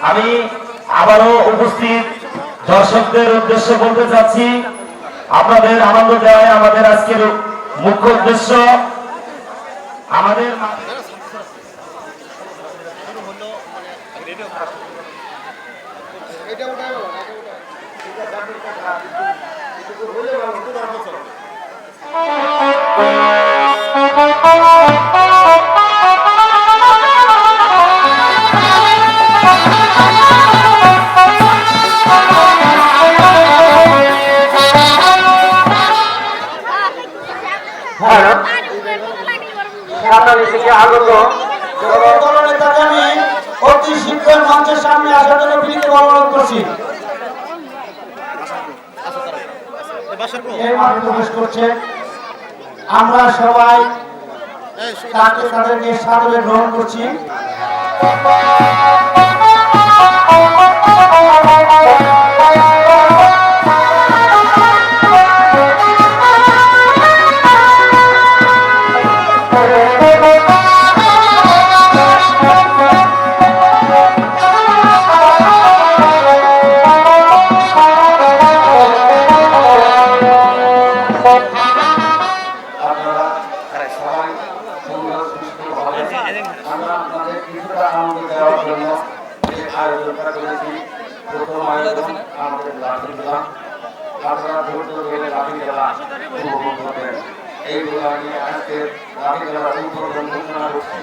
আমি আবারও উপস্থিত দর্শকদের উদ্দেশ্যে বলতে চাচ্ছি, আপনাদের আনন্দ দেওয়াই আমাদের আজকের মুখ্য উদ্দেশ্য। আমাদের আগত দলনেতাকে আমি অতি শীঘ্র মঞ্চের সামনে আসার জন্য বিনীত অনুরোধ করছি। এই মাঠে প্রবেশ করছে, আমরা সবাই তাদেরকে সাদরে গ্রহণ করছি। আমরা আপনাদের কিছুটা আনন্দ দেওয়ার জন্য যে আয়োজনটা করেছি, প্রথম আয়োজন আমাদের লাঠি খেলা। আপনারা ধৈর্য ধরে লাঠি খেলা উপভোগ করবেন। এইগুলো নিয়ে আজকে লাঠি খেলার উদ্বোধন ঘোষণা করছি।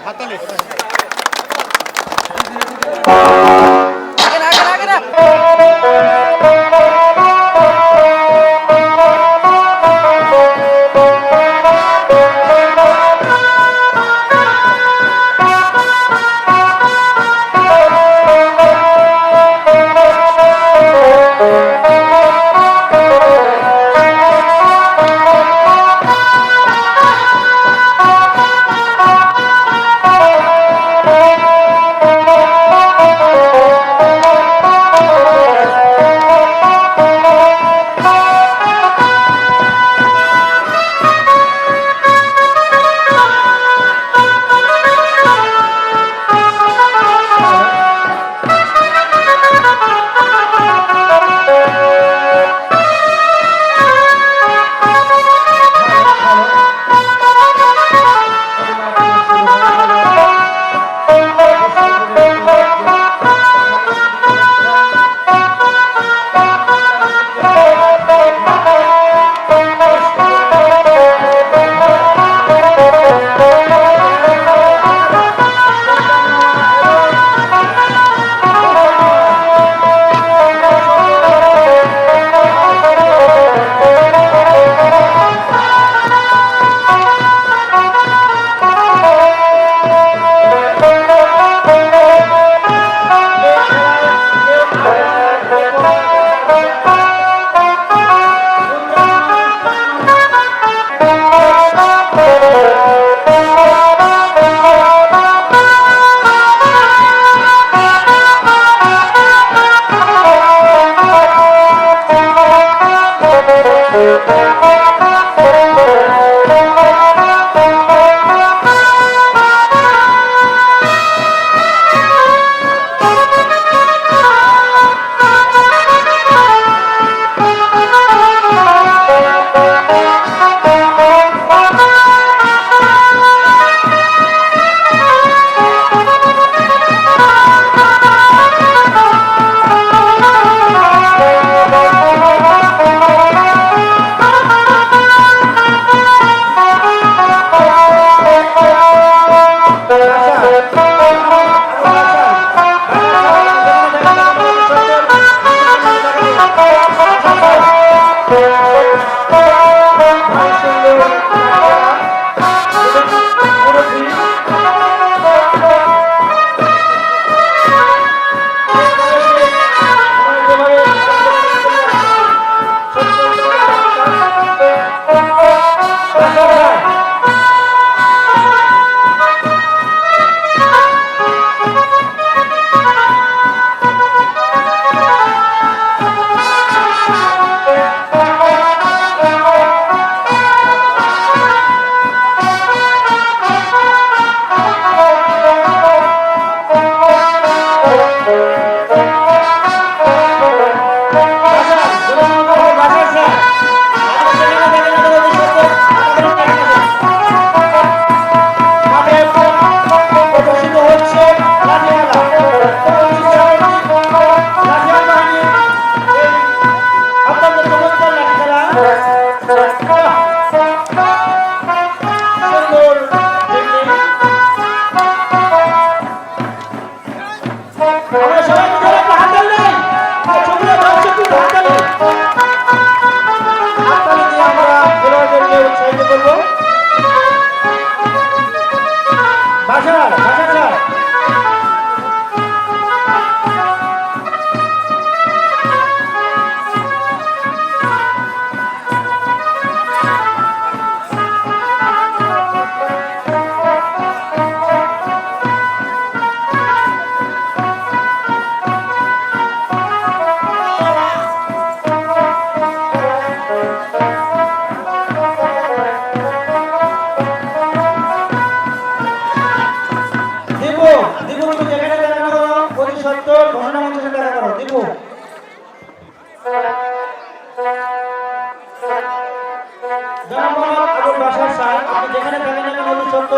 আপনি যেখানে থাকেন না কেন অতি সত্য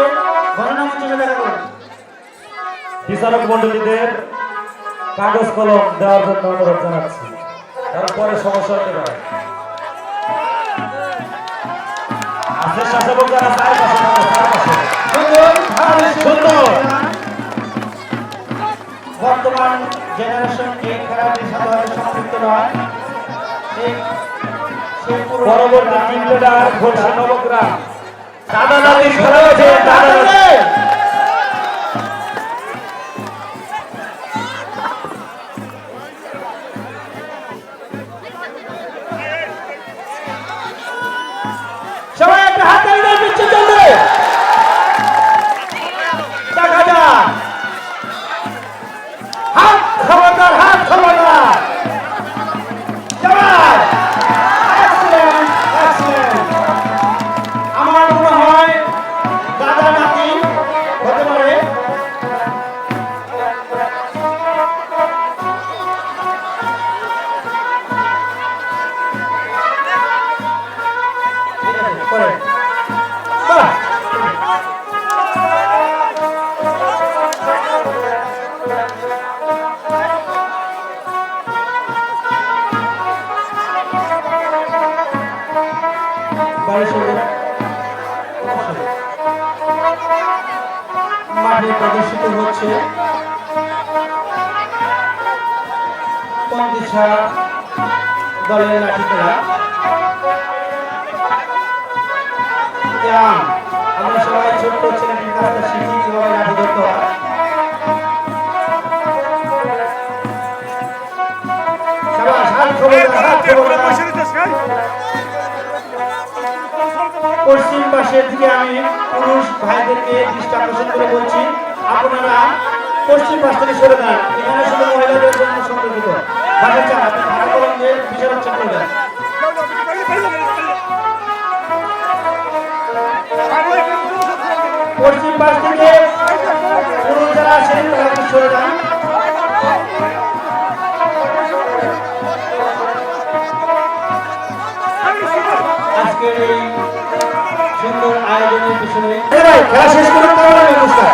ঘটনা মঞ্চে দেখা করুন। বিচারক মন্ডলীদের কাগজ কলম দেওয়ার জন্য অনুরোধ জানাচ্ছি, তারপরে সমস্যা হতে পারে। আছে শাসক যারা চায় পাশে থাকো, তার পাশে। সুন্দর। বর্তমান জেনারেশন এই খেলাটির সাথে হয়তো সম্পৃক্ত নয়। পরবর্তী তিনটা ঘোষণা নবগ্রাম দাদা দাদি খেলা হয়েছে, দাদা দাদি সবাই একটা হাত তালি দেন পিচ্ছের জন্য। দেখা যাক হাত খবরদার, হাত খবরদার। সবাই excellent, excellent। আমার মনে হয় দাদা নাতি হতে পারে। ঠিক আছে, করেন। বাহ! মাঠে প্রদর্শিত হচ্ছে পন্ডিছা দলের লাঠি খেলা। আমরা সবাই ছোট্ট ছেলেটির কাছে শিখি কিভাবে লাঠি ধরতে হয়। সাবাস, হাত খবরদার, হাত খবরদার। পশ্চিম পাশের দিকে আমি পুরুষ ভাইদেরকে দৃষ্টি আকর্ষণ করে বলছি, আপনারা পশ্চিম পাশ থেকে সরে যান। এখানে শুধু মহিলাদের জন্য সংরক্ষিত। ভাষা চান আপনি ঢাকা কলম দিয়ে বিচারক চেক করবেন। পশ্চিম পাশ থেকে পুরুষ যারা আছেন তারা একটু সরে যান। আজকের এই সুন্দর আয়োজনের পিছনে খেলা শেষ করে নমস্কার।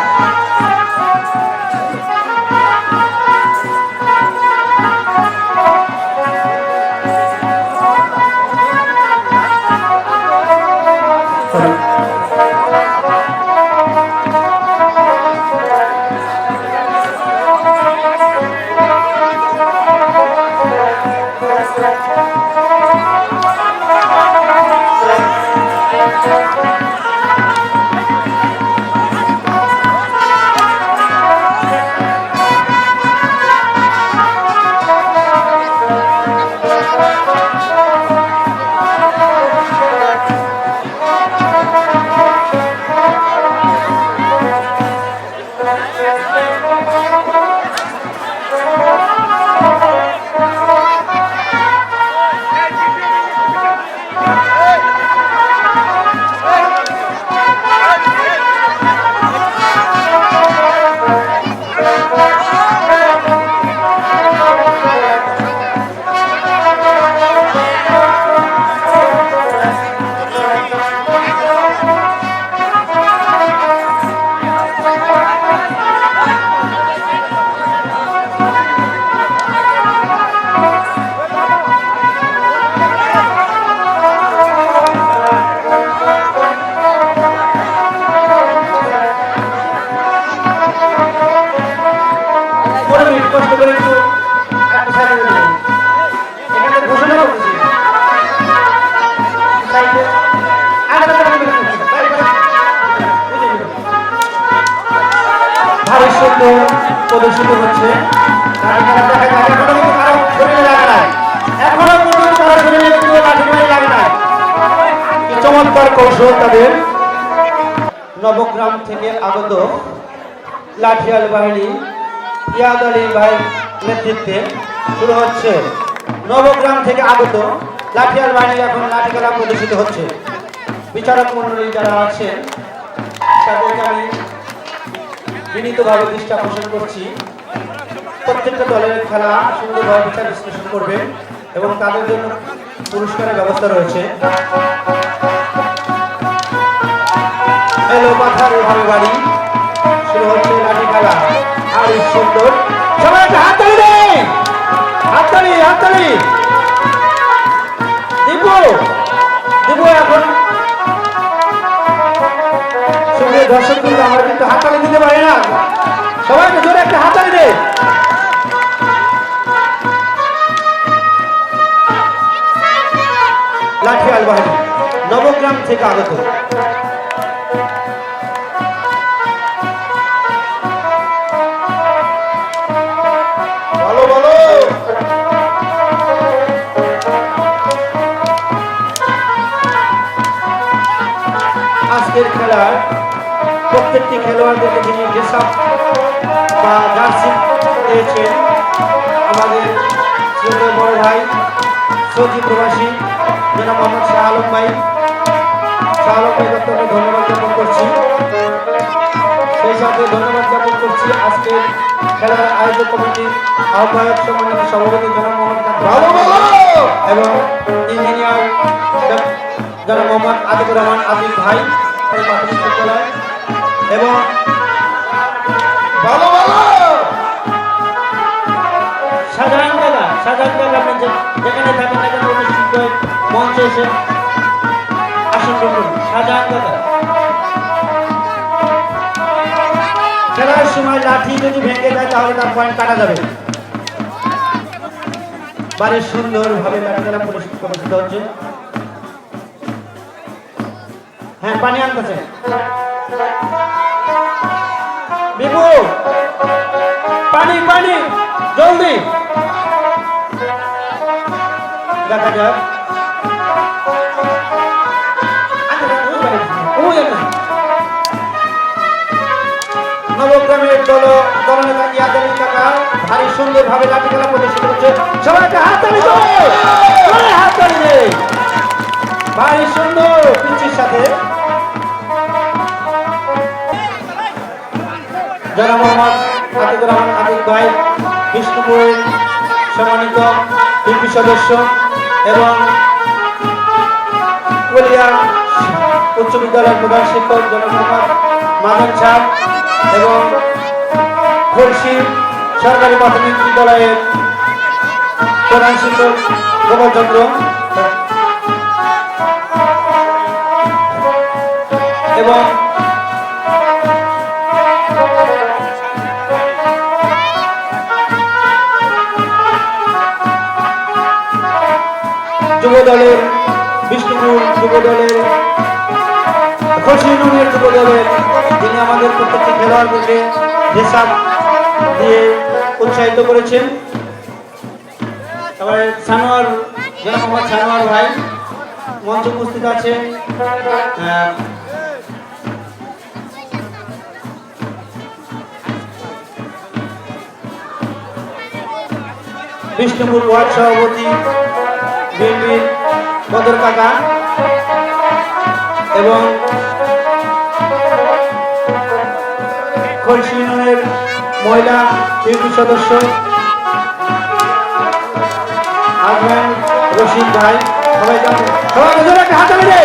প্রদর্শিত হচ্ছে চমৎকার কৌশল তাদের। নবগ্রাম থেকে আগত লাঠিয়াল বাহিনী ইয়াদ আলী ভাই নেতৃত্বে শুরু হচ্ছে। নবগ্রাম থেকে আগত লাঠিয়াল বাহিনী এখন লাঠি খেলা প্রদর্শিত হচ্ছে। বিচারক মন্ডলী যারা আছেন তাদেরকে আমি বিনীতভাবে দৃষ্টি আকর্ষণ করছি, প্রত্যেকটা দলের খেলা সুন্দরভাবে বিচার বিশ্লেষণ করবেন এবং তাদের জন্য পুরস্কারের ব্যবস্থা রয়েছে। গ্রামের বাড়ি শুরু হচ্ছে লাঠি খেলা আর সুন্দর সবাই একটা হাততালি দে হাততালি হাততালি দিব দিব এখন সুন্দর দর্শক কিন্তু আমরা কিন্তু হাততালি দিতে পারি না সবাইকে জোরে একটা হাততালি দে লাঠিয়াল বাহিনী নবগ্রাম থেকে আগত বলো বলো আজকের খেলার প্রত্যেকটি খেলোয়াড়দেরকে যিনি ড্রেস আপ বা জার্সি দিয়েছেন আমাদের ছোট বড় ভাই সৌদি প্রবাসী জনাব মোহাম্মদ শাহ আলম ভাই দত্তকে ধন্যবাদ জ্ঞাপন করছি সেই সাথে ধন্যবাদ জ্ঞাপন করছি আজকে খেলার আয়োজক কমিটির আহ্বায়ক সম্মানিত সভাপতি জনাব মোহাম্মদ এবং ইঞ্জিনিয়ার জনাব মোহাম্মদ আতিকুর রহমান আতিক ভাই প্রাথমিক বিদ্যালয় এবং ভালো ভালো সাধারণ জায়গা আপনি যেখানে থাকেন না কেন অনুষ্ঠিত মঞ্চে এসে আসন গ্রহণ করুন সাধারণ জায়গা খেলার সময় লাঠি যদি ভেঙে যায় তাহলে তার পয়েন্ট কাটা যাবে বাড়ি সুন্দরভাবে লাঠি খেলা পরিষ্কার হচ্ছে হ্যাঁ পানি আনতেছে বিভু পানি পানি জলদি দেখা যাক নবগ্রামের দলনেতা ইয়াদালি কাকা ভারী সুন্দর ভাবে লাঠি খেলা প্রদর্শন করছে সবাইকে হাততালি দাও হাততালি দে ভারী সুন্দর পিচির সাথে জনাব মোহাম্মদ আতিকুর রহমান আতিক ভাই বিষ্ণুপুরের সম্মানিত ইউপি সদস্য এবং কলিয়া উচ্চ বিদ্যালয়ের প্রধান শিক্ষক জনাব মোহাম্মদ মাদন সাহেব এবং খুলশি সরকারি প্রাথমিক বিদ্যালয়ের প্রধান শিক্ষক গোপাল চন্দ্র এবং যুবদলের বিষ্ণুপুর যুবদলের খসিনুনের যুবদলের যিনি আমাদের প্রত্যেকটি খেলোয়াড়দেরকে হিসাব দিয়ে উৎসাহিত করেছেন তারপরে সানোয়ার জনাব মোহাম্মদ সানোয়ার ভাই মঞ্চে উপস্থিত আছে বিষ্ণুপুর ওয়ার্ড সভাপতি বিএনপির বদর কাকা এবং খলসি ইউনিয়নের মহিলা ইউপি সদস্য আজমান রশিদ ভাই সবাইকে জোরে একটা হাততালি দে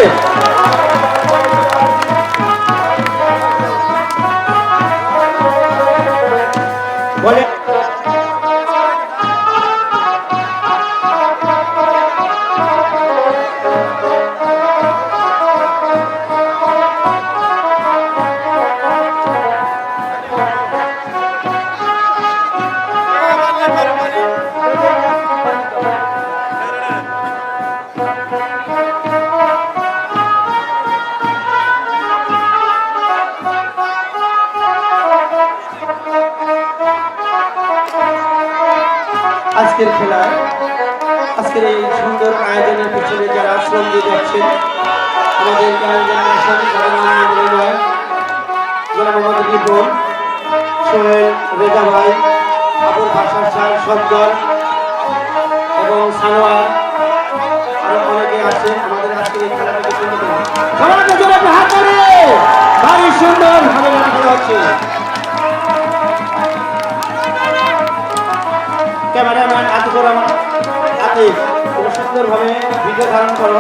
বলে আজকের খেলায় আজকের এই সুন্দর আয়োজনের পিছনে যারা শ্রম দিয়ে যাচ্ছেন আমাদের জনাব মোহাম্মদ রিপন সোহেল রেজা ভাই আবুল ভাষার স্যার সজ্জল এবং সানোয়ার আরো অনেকে আছে আমাদের আজকের এই খেলাটাকে সুন্দর সবাইকে জোরে একটা হাত করে ভারী সুন্দর ভাবে খেলা হচ্ছে ক্যামেরাম্যান আতিকুর রহমান আতিক তুমি সুন্দরভাবে ভিডিও ধারণ করো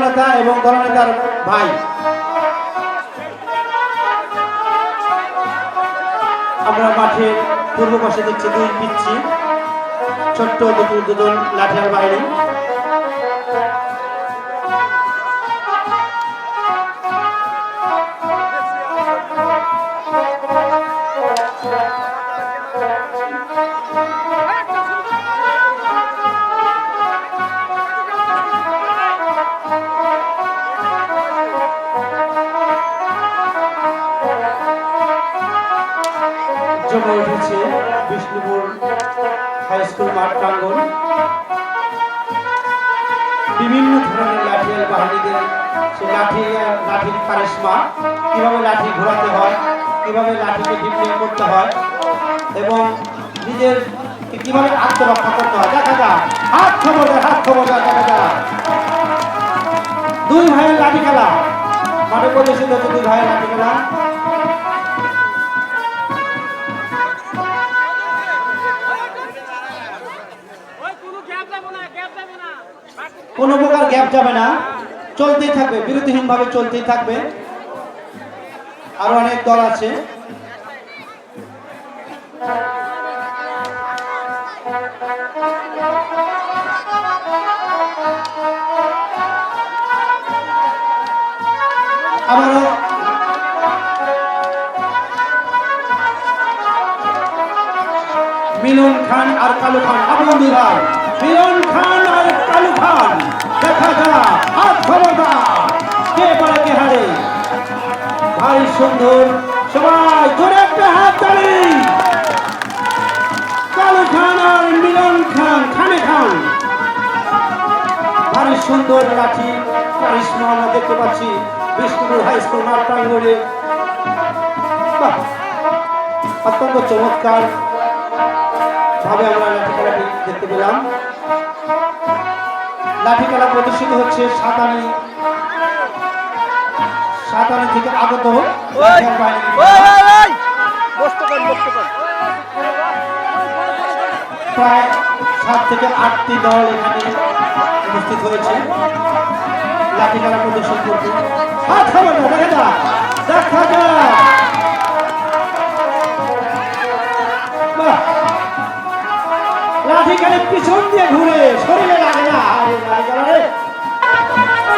দলনেতা এবং দলনেতার ভাই। আমরা মাঠের পূর্ব পাশে দেখছি দুই পিচ্ছি ছোট্ট দুজন লাঠিয়াল বাহিনী। জমে উঠেছে বিষ্ণুপুর হাই স্কুল মাঠ প্রাঙ্গণ। বিভিন্ন ধরনের লাঠিয়াল বাহিনীদের সে লাঠির কারিশমা, কিভাবে লাঠি ঘোরাতে হয়, কিভাবে লাঠিকে ডিপ্লেন করতে হয় এবং নিজের কিভাবে আত্মরক্ষা করতে হয় দেখা যায়। হাত খবরদার দেখা যায়। দুই ভাইয়ের লাঠি খেলা মাঠে প্রদর্শিত হচ্ছে, দুই ভাইয়ের লাঠি খেলা। কোনো প্রকার গ্যাপ যাবে না, চলতেই থাকবে, বিরতিহীন ভাবে চলতেই থাকবে। আরো অনেক দল আছে। আবারও মিলন খান আর কালু খান, আবু বিভাগ মিলন খান আর কালু খান দেখা যা। হাত খবরদার, কে পারে কে হারে। ভারী সুন্দর, সবাই জোরে একটা হাত তালি। কালু খান আর মিলন খান, খানে খান। ভারী সুন্দর লাঠি কারিশমা আমরা দেখতে পাচ্ছি বিষ্ণুপুর হাই স্কুল মাঠ প্রাঙ্গণে। অত্যন্ত চমৎকার ভাবে আমরা লাঠি খেলাটি দেখতে পেলাম। লাঠি খেলা প্রদর্শিত হচ্ছে সাতানি থেকে আগত প্রায় 7 থেকে 8টি দল এখানে উপস্থিত হয়েছে লাঠি খেলা প্রদর্শন করতে। দেখা যাক লাঠি খেলে পিছন দিয়ে ঘুরে, শরীরে লাগে না।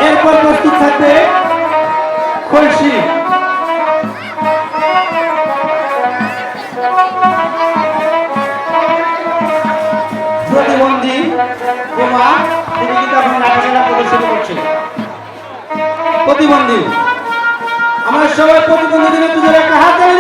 এরপর প্রস্তুত থাকবে কলসি। প্রতিবন্ধী বোমা তিনি কিন্তু এখন লাঠি খেলা প্রদর্শন করছেন। প্রতিবন্ধী, আমরা সবাই প্রতিবন্ধীদের দুজনে একটা হাত তালি।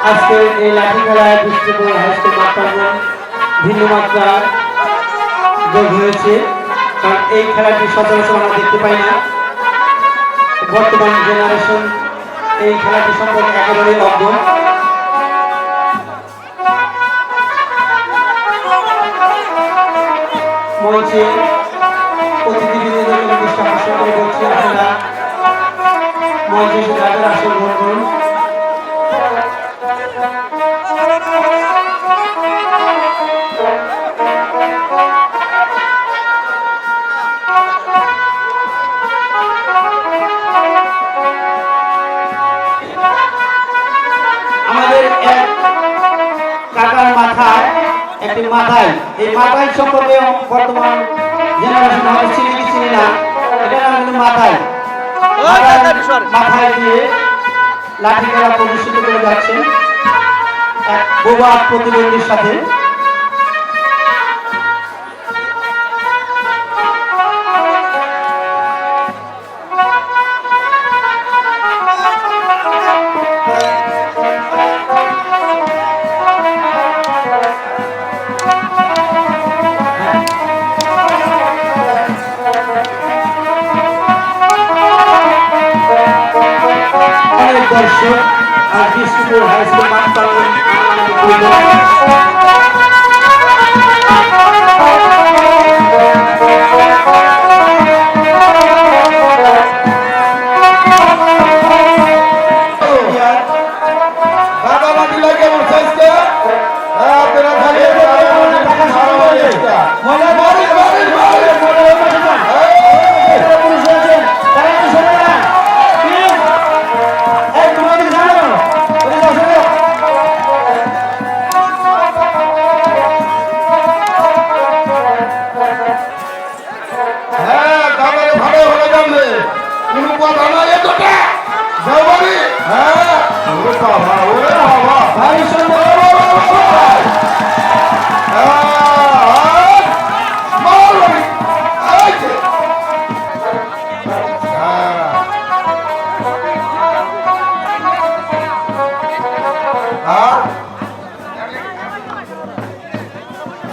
আজকে এই লাঠি খেলায় বিষ্ণুপুর হাই স্কুল মাঠ প্রাঙ্গণ ভিন্ন মাত্রা যোগ হয়েছে, কারণ এই খেলাটি সচরাচর আমরা দেখতে পাই না। বর্তমান জেনারেশন এই খেলাটি সম্পর্কে একেবারেই অজ্ঞ। মঞ্চে অতিথিবৃন্দদের দৃষ্টি আকর্ষণ করে বলছি, আপনারা মঞ্চে এসে যাদের আসন গ্রহণ করুন। আমাদের এক কাকার মাথায় একটি মাথায়, এই মাথায় সম্পর্কে বর্তমান জেনারেশন হয়তো চিনি না, এটা নাম কিন্তু মাথায় দিয়ে লাঠি খেলা প্রদর্শিত করে যাচ্ছে এক বোবা প্রতিবন্ধীর সাথে। দর্শক আর জিয়ানপুর হাই স্কুল মাঠ প্রাঙ্গণ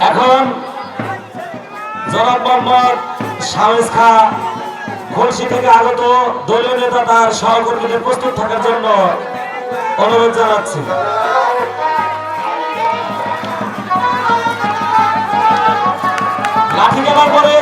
এখন জনাব মোহাম্মদ শামেজ খাঁ খুলশী থেকে আগত দলীয় নেতা তার সহকর্মীদের প্রস্তুত থাকার জন্য অনুরোধ জানাচ্ছি। লাঠি খেলার পরে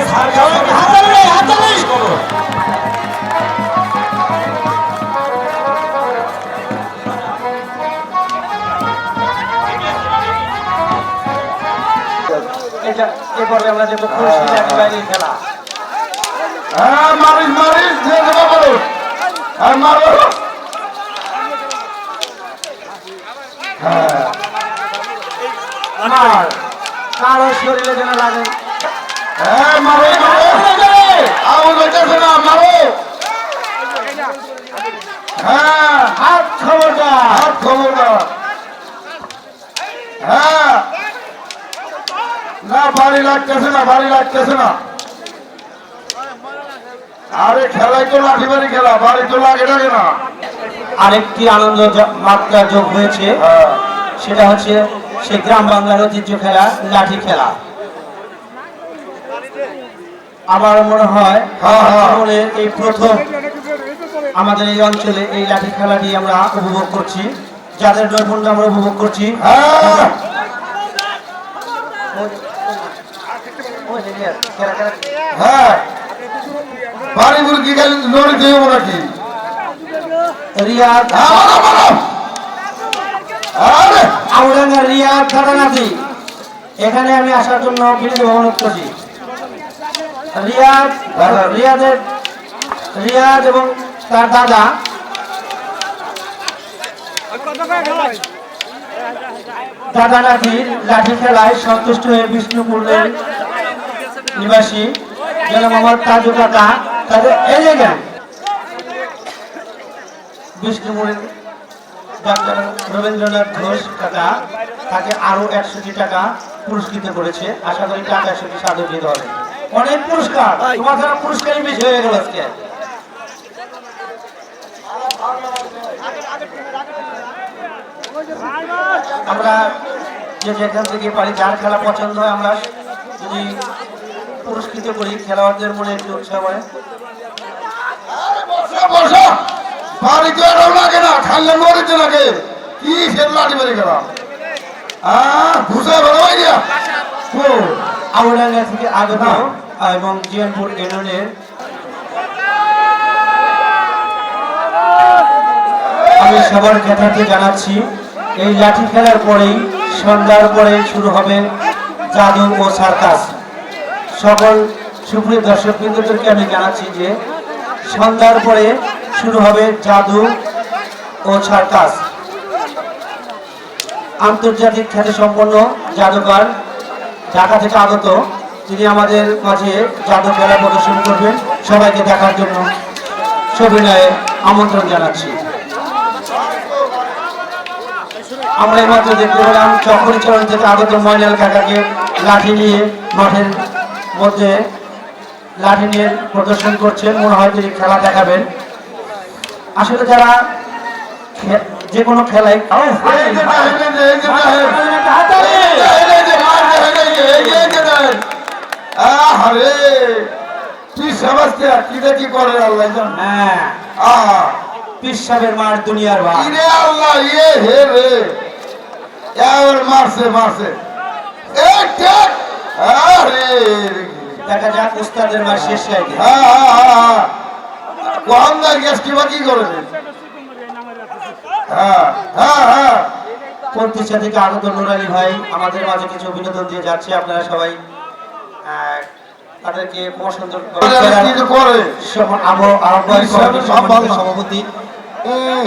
এরপরে আমরা দেখবো খুলশী লাঠি বাইরের খেলা। মারিস মারিস যে দেবা বলো আর মারো আমার কারো শরীরে যেন লাগে হ্যাঁ মারো মারো আওয়াজ হইতেছে না মারো হ্যাঁ হাত খবরদার হাত খবরদার হ্যাঁ না বাড়ি লাগতেছে না বাড়ি লাগতেছে না আরে খেলাই তো লাঠি বাড়ি খেলা বাড়ি তো লাগে লাগে না আরেকটি আনন্দ মাত্রা যোগ হয়েছে, সেটা হচ্ছে সে গ্রাম বাংলার ঐতিহ্য খেলা লাঠি খেলা। আমার মনে হয় জীবনের এই প্রথম আমাদের এই অঞ্চলে এই লাঠি খেলাটি আমরা উপভোগ করছি, যাদের নৈপুণ্য আমরা উপভোগ করছি। হ্যাঁ বাড়ি মুরগি গেলে লড়ি দেবো নাকি রিয়াদ আউডাঙ্গা রিয়াদ ঘটনাটি এখানে আমি আসার জন্য বিনীত অনুরোধ করছি। রিয়াদ এবং তার দাদা দাদা নাতির লাঠি খেলায় সন্তুষ্ট হয়ে বিষ্ণুপুরের নিবাসী যেন আমার তাজু কাকা তাদের এলে গেল বিষ্ণুপুরের ডাক্তার রবীন্দ্রনাথ ঘোষ কাকা তাকে আরো 100টি টাকা পুরস্কৃত করেছে। আশা করি টাকা 100টি সাধু দিতে হবে। অনেক পুরস্কার, তোমার দ্বারা পুরস্কারই বেশি হয়ে গেল আজকে। আমরা যে যেখান থেকে পারি যার খেলা পছন্দ হয় আমরা যদি পুরস্কৃত করি, খেলোয়াড়দের মনে একটু উৎসাহ হয়। বাড়িতে লাগে না খাইলে মরিতে লাগে কি সে লাঠি বাড়ি খেলা ঘুষে ভালো দিয়া আউডাঙ্গা থেকে আগত এবং জিয়ানপুর ইউনিয়নের আমি সবার জ্ঞাতার্থে জানাচ্ছি এই লাঠি খেলার পরেই সন্ধ্যার পরে শুরু হবে জাদু ও সার্কাস। সকল সুপ্রিয় দর্শক বিন্দুদেরকে আমি জানাচ্ছি যে সন্ধ্যার পরে শুরু হবে জাদু ও সার্কাস। আন্তর্জাতিক খ্যাতি সম্পন্ন জাদুকর ঢাকা থেকে আগত তিনি আমাদের মাঝে জাদু খেলা প্রদর্শন করবেন। সবাইকে দেখার জন্য সবিনয়ে আমন্ত্রণ জানাচ্ছি। আমরা এইমাত্র দেখতে পেলাম চক্রচরণ থেকে আগত ময়নাল কাকাকে লাঠি নিয়ে মাঠের মধ্যে লাঠি নিয়ে প্রদর্শন করছেন। মনে হয় তিনি খেলা দেখাবেন। আসলে যারা যে কোনো খেলায় কি দেখি করে আল্লাহ পীর সাহেবের মার দুনিয়ার ভাই। ইরে আল্লাহ ইয়ে হে রে এবার মারছে মারছে এ ঠিক আরে দেখা যাক উস্তাদের মার শেষ লাইনে। হ্যাঁ কোন দা গেস্টি বাকি করে হ্যাঁ হ্যাঁ হ্যাঁ পন্থিসা থেকে আগত নুর আলী ভাই আমাদের মাঝে কিছু বিনোদন দিয়ে যাচ্ছে। আপনারা সবাই তাদেরকে পছন্দ করে সভাপতি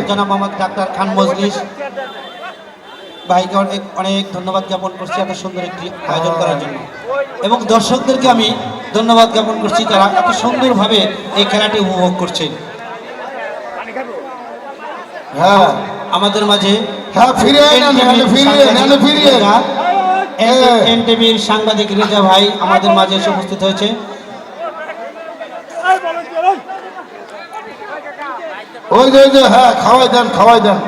জনাব মোহাম্মদ ডাক্তার খান মজলিস ভাইকে অনেক অনেক ধন্যবাদ জ্ঞাপন করছি এত সুন্দর একটি আয়োজন করার জন্য, এবং দর্শকদেরকে আমি ধন্যবাদ জ্ঞাপন করছি যারা এত সুন্দরভাবে এই খেলাটি উপভোগ করছেন। হ্যাঁ আমাদের মাঝে হ্যাঁ ফিরে এনটিভির সাংবাদিক রেজা ভাই আমাদের মাঝে এসে উপস্থিত হয়েছে। ওই যে হ্যাঁ খাওয়াই দেন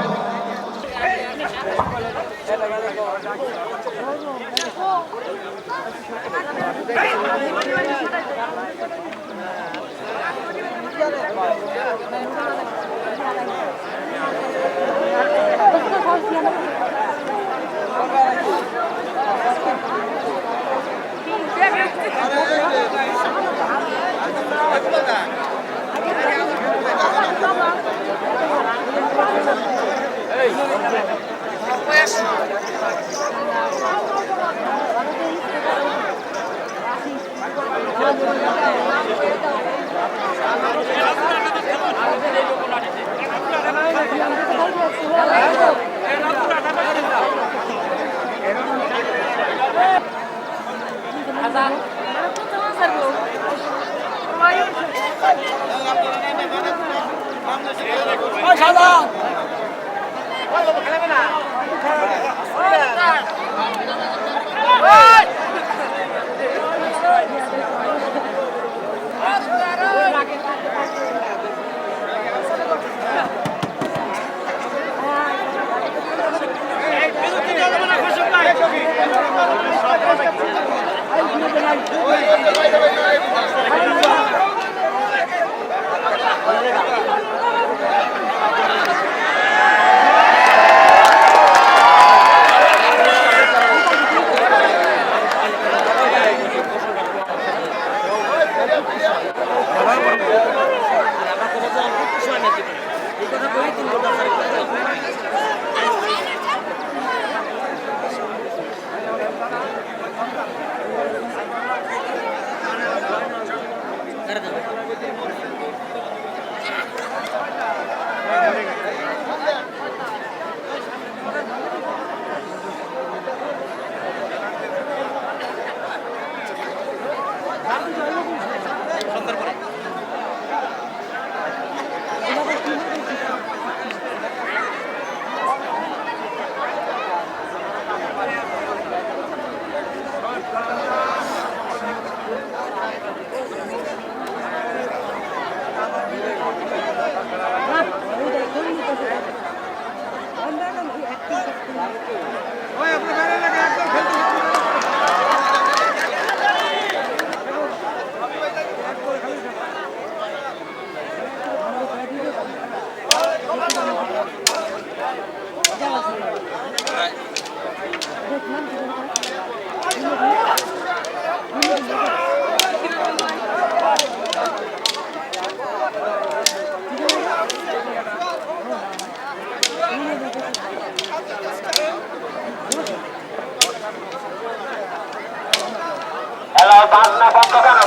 হ্যালো বাজনা বন্ধ কেন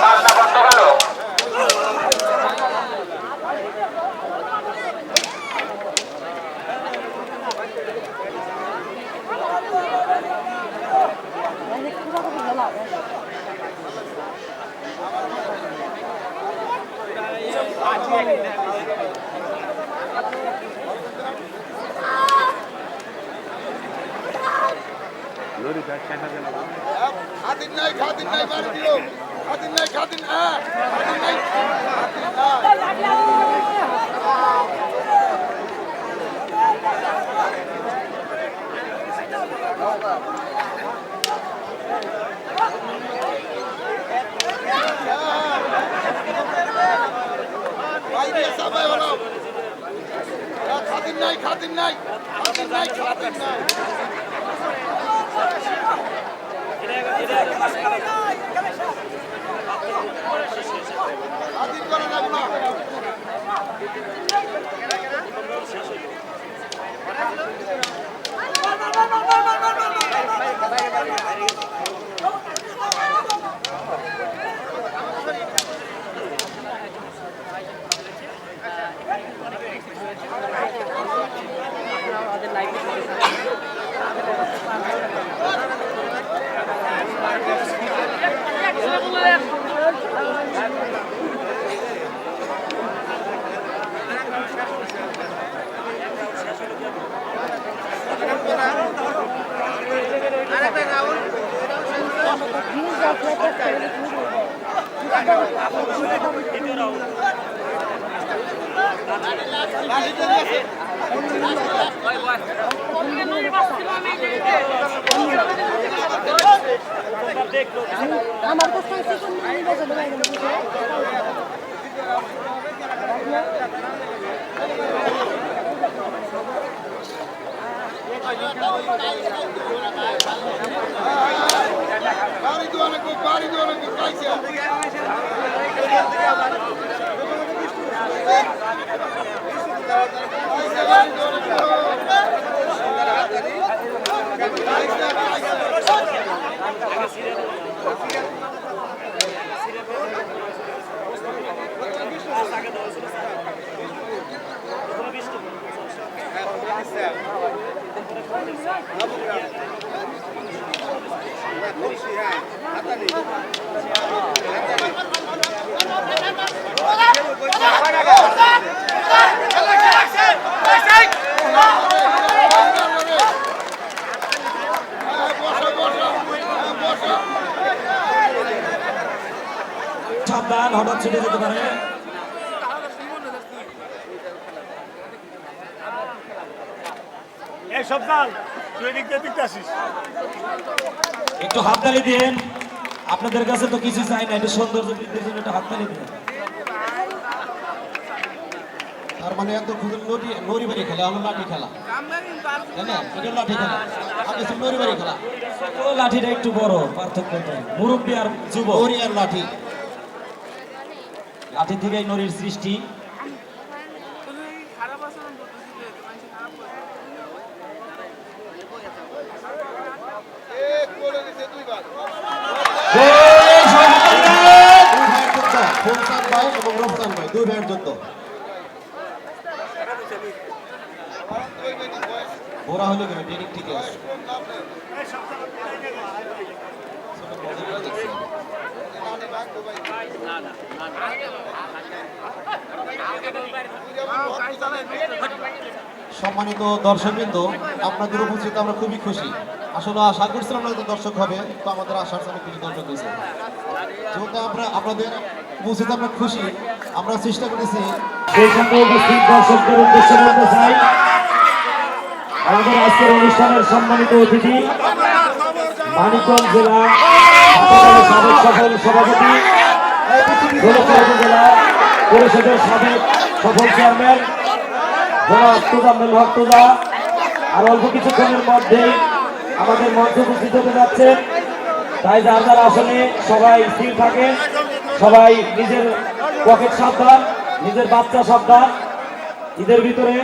খাদিন নাই বাড়ি দিও খাদিন নাই খাদিন নাই ভাই দিয়ে সবাই হলো খাতির নাই খাতির করে রাখবো না আমার কাছে চিকন নিয়ে গেছে ভাই বাড়ি দিয়ে অনেক পাইছে সাবধান, হঠাৎ ছুটে যেতে পারে। একটু হাততালি দিন, আপনাদের কাছে তো কিছু চাই না, একটু সৌন্দর্য বৃদ্ধির জন্য একটু হাততালি দিন। তার মানে এত নরি বাড়ি খেলা হলো লাঠি খেলা, তাই না? এটা লাঠি খেলা, আগে ছিল নরি বাড়ি খেলা। ও লাঠিটা একটু বড়, পার্থক্যটা মুরব্বী আর যুবক। নরি আর লাঠি, লাঠি থেকেই নরির সৃষ্টি। ফুলসান ভাই এবং রফসান ভাই, দুই ভাইয়ের যুদ্ধ। ওরা হলো কেন ট্রেনিং ঠিক আছে। সম্মানিত দর্শকবৃন্দ, আপনাদের উপস্থিতিতে আমরা খুবই খুশি। আসলে আশা করছিলাম না দর্শক হবে, তো আমাদের আশার সামনে কিছু দর্শক হয়েছে। যেহেতু আপনাদের উপস্থিতিতে আমরা খুশি, আমরা চেষ্টা করেছি সেই সঙ্গে উপস্থিত দর্শকদের উদ্দেশ্যে বলতে চাই, আমাদের আজকের অনুষ্ঠানের সম্মানিত অতিথি মানিকগঞ্জ জেলা সাবেক সফল সভাপতি, গোলকগঞ্জ উপজেলা পরিষদের সাবেক সফল চেয়ারম্যান জনাব তোজাম্মেল হক তোজা আর অল্প কিছুক্ষণের মধ্যেই আমাদের মঞ্চে উপস্থিত হতে যাচ্ছেন। তাই যার যার আসনে সবাই স্থির থাকেন, সবাই নিজের পকেট সাবধান, নিজের বাচ্চা সাবধান। ঈদের ভিতরে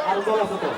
আর দল আছে তো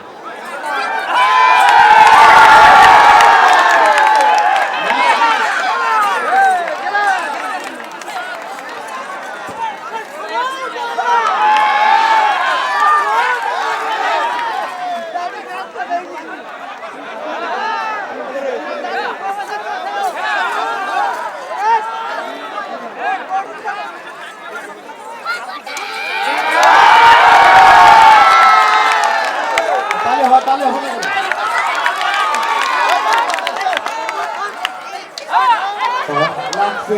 লাগছে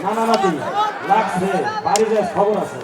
না, না নাতি লাগছে, বাড়ি যায় খবর আছে।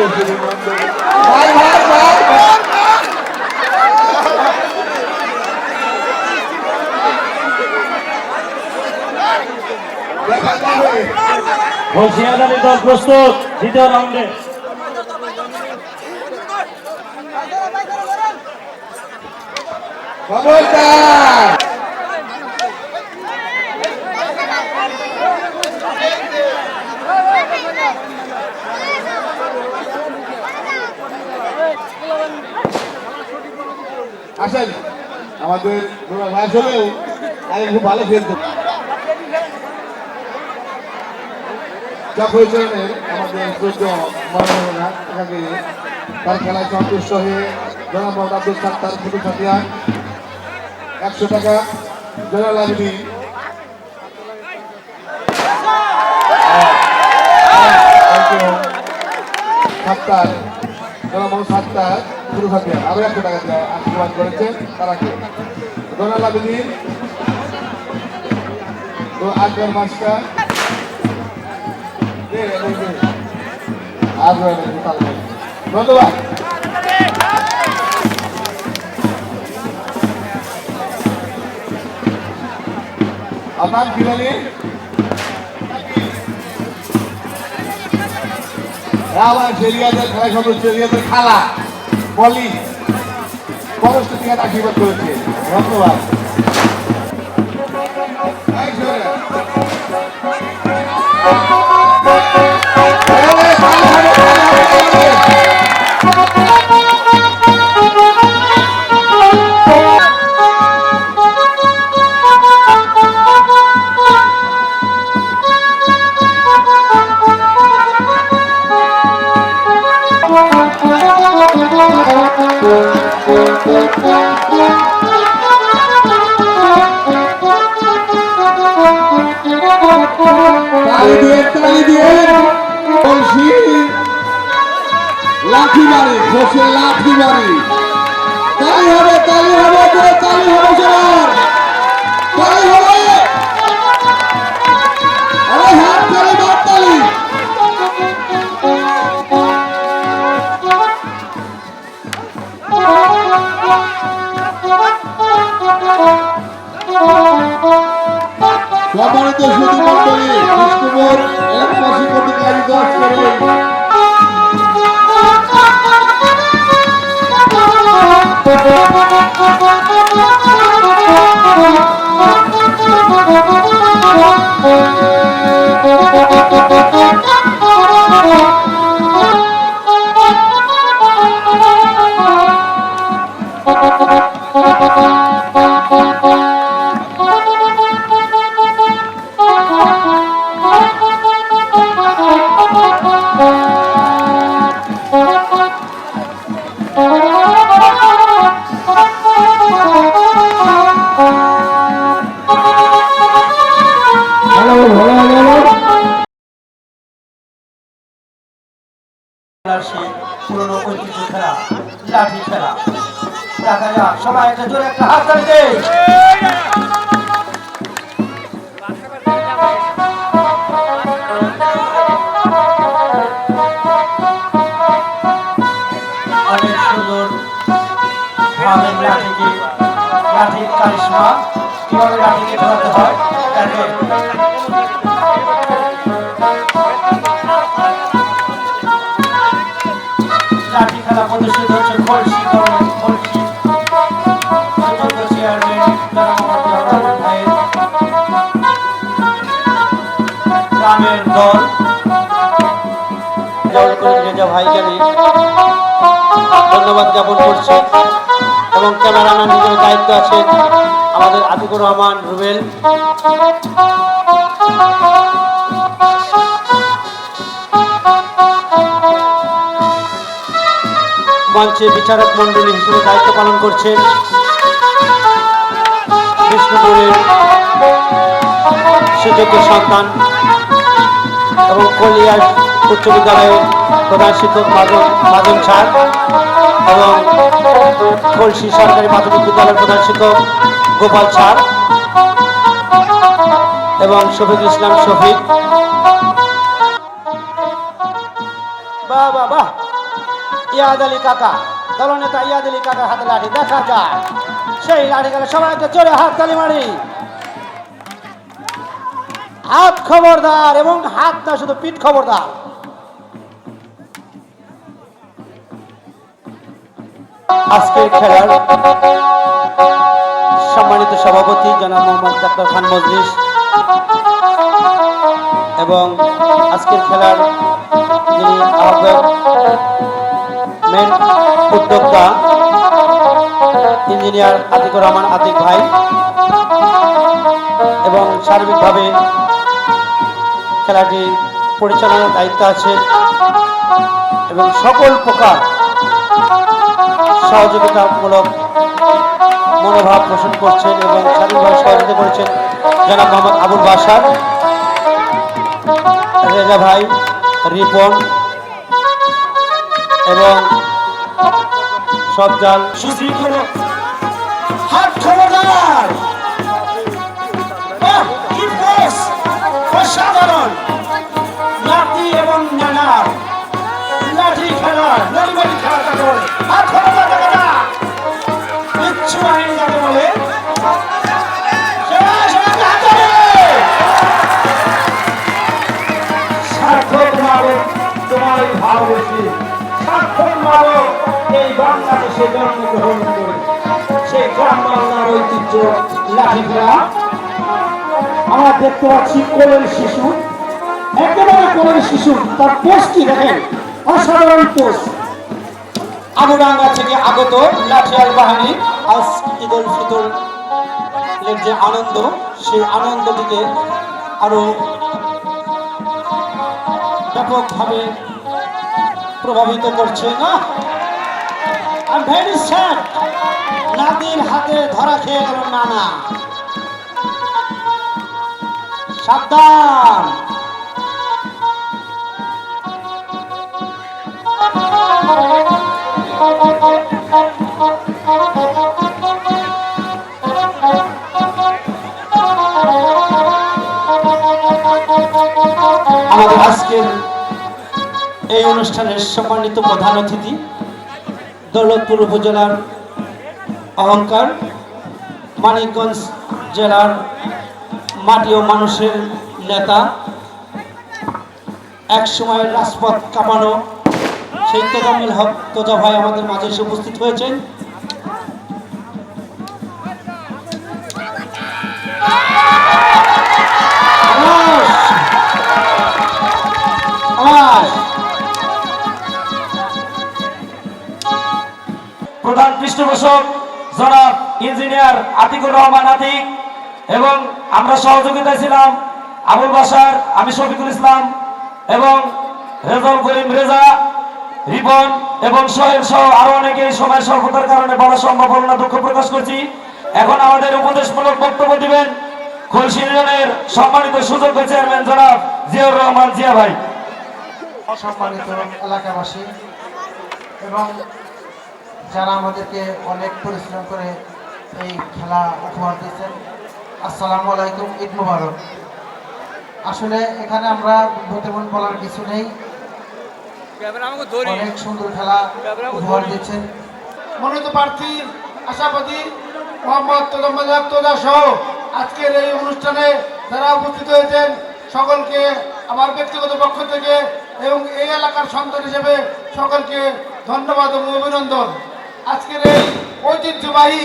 ভাই ভাই ভাই হোসিয়াদারি দল প্রস্তুত দ্বিতীয় রাউন্ডে। খবরদার আসেন আমাদের ভাই হলেও আগে খুব ভালো খেলতো চক্রচরণের আমাদের শ্রদ্ধ মরণা এখানে তার খেলায় সন্তুষ্ট হয়ে জনাব মোহাম্মদ আব্দুল সাত্তার ফুটু সাথিয়া 100 টাকা জনাল আবিদিন সাত্তার জনাব মোহাম্মদ সাত্তার ফুটু সাথিয়া আরো 100 টাকা দিয়ে আশীর্বাদ করেছেন তারাকে জনাল আবিদিন তো আগের মাস্টার ধন্যবাদ আপনার বিরানি আমার জেরিয়াদের খেলা সদস্য জেরিয়াদের খালা বলি পরস্ত থেকে আশীর্বাদ করেছে ধন্যবাদ লাঠি মারি খসে লাঠি মারি তাই হবে সবার তাই হবে আরে হাত ধরে বাদ তালি সম্মানিত সুধী মন্ডলী কৃষ্ণপুর এলাকাবাসী কর্তৃক আয়োজিত আজকের সেই পুরনো ঐতিহ্য খেলা লাঠি খেলা দেখা যাক সবাই একটা জোরে একটা হাত তালি দে অনেক সুন্দর ভাবে লাঠিকে লাঠির কারিশমা কিভাবে লাঠিকে ধরাতে হয় তাকে লাঠি খেলা প্রদর্শিত হচ্ছে খলসি চেয়ারম্যান গ্রামের দল রেজা ভাইজানি ধন্যবাদ জ্ঞাপন করছে এবং ক্যামেরাম্যান হিসেবে দায়িত্ব আছে আমাদের আতিকুর রহমান রুবেল মঞ্চে বিচারক মন্ডলী হিসেবে দায়িত্ব পালন করছেন কৃষ্ণপুরের সুযোগ্য সন্তান এবং কলিয়া উচ্চ বিদ্যালয়ের প্রধান শিক্ষক মাজন স্যার এবং খলসি সরকারি প্রাথমিক বিদ্যালয়ের প্রধান শিক্ষক গোপাল স্যার এবং শফিকুল ইসলাম শফিক বাহ বাহ বাহ ইয়াদ আলী কাকা, দলনেতা ইয়াদ আলী কাকার হাতে লাঠি দেখা যায়। সেই লাঠি গেলে সবাইকে জোরে হাত তালি মারি। হাত খবরদার, এবং হাত না শুধু পিঠ খবরদার। আজকের খেলার সম্মানিত সভাপতি জনাব মোহাম্মদ ডাক্তার খান মজলিস এবং আজকের খেলার যিনি আহ্বায়ক মেন উদ্যোক্তা ইঞ্জিনিয়ার আতিকুর রহমান আতিক ভাই এবং সার্বিকভাবে খেলাটি পরিচালনার দায়িত্ব আছে এবং সকল প্রকার সহযোগিতামূলক মনোভাব পোষণ করছেন এবং সার্বিকভাবে সহযোগিতা করেছেন জনাব মোহাম্মদ আবুল বাসার, রেজা ভাই, রিপন এবং সবজাল। সুশৃঙ্খল হাত খবরদার। বাহ, কি ফোর্স! অসাধারণ লাঠি এবং নানার লাঠি খেলা, নড়িবাড়ি খেলা তাকে বলে। হাত খবরদার দেখা না, কিচ্ছু আইন যাকে বলে। সার্থক মানব তোমার ভালোবেসে, সার্থক মানব এই বাংলাদেশে জন্মগ্রহণ করে। সেই গ্রাম বাংলার ঐতিহ্য লাঠি খেলা। আমরা দেখতে পাচ্ছি কোলের শিশু, একেবারে কোলের শিশু, তার পোস্ট কি দেখেন, অসাধারণ পোস্ট। আবুডাঙ্গা থেকে আগত লাঠিয়াল বাহিনী আজ ঈদ উল ফিতরের যে আনন্দ, সেই আনন্দটিকে আরো ব্যাপকভাবে প্রভাবিত করছে। না, ভেরি স্যাড, নাতির হাতে ধরা খেয়ে গেল নানা। সাবধান। আমাদের আজকের এই অনুষ্ঠানের সম্মানিত প্রধান অতিথি, দৌলতপুর উপজেলার অহংকার, মানিকগঞ্জ জেলার মাটি ও মানুষের নেতা, এক সময়ের রাজপথ কাঁপানো সেই তোজামিল হক তোজা ভাই আমাদের মাঝে এসে উপস্থিত হয়েছেন। প্রধান পৃষ্ঠপোষক জনাব ইঞ্জিনিয়ার আতিকুর রহমান আতিক এবং আমরা সহযোগিতায় ছিলাম আবুল বাসার, আমি শফিকুল ইসলাম এবং রেজাউল করিম রেজা, রিপন এবং সোহেল সহ আরো অনেকে সময় স্বল্পতার কারণে বলা সম্ভব হল না, দুঃখ প্রকাশ করছি। এখন আমাদের উপদেশমূলক বক্তব্য দিবেন খুলশী ইউনিয়নের সম্মানিত সুযোগ্য চেয়ারম্যান জনাব জিয়াউর রহমান জিয়া ভাই। সম্মানিত এলাকাবাসী এবং যারা আমাদেরকে অনেক পরিশ্রম করে এই খেলা উপহার দিয়েছেন, আসসালামু আলাইকুম, ঈদ মুবারক। আসলে এখানে আমরা তেমন বলার কিছু নেই, অনেক সুন্দর খেলা উপহার দিচ্ছেন। মনোনীত প্রার্থী আশাবাদী মোহাম্মদ তোজা সহ আজকের এই অনুষ্ঠানে যারা উপস্থিত হয়েছেন সকলকে আমার ব্যক্তিগত পক্ষ থেকে এবং এই এলাকার সন্তান হিসেবে সকলকে ধন্যবাদ এবং অভিনন্দন। আজকের এই ঐতিহ্যবাহী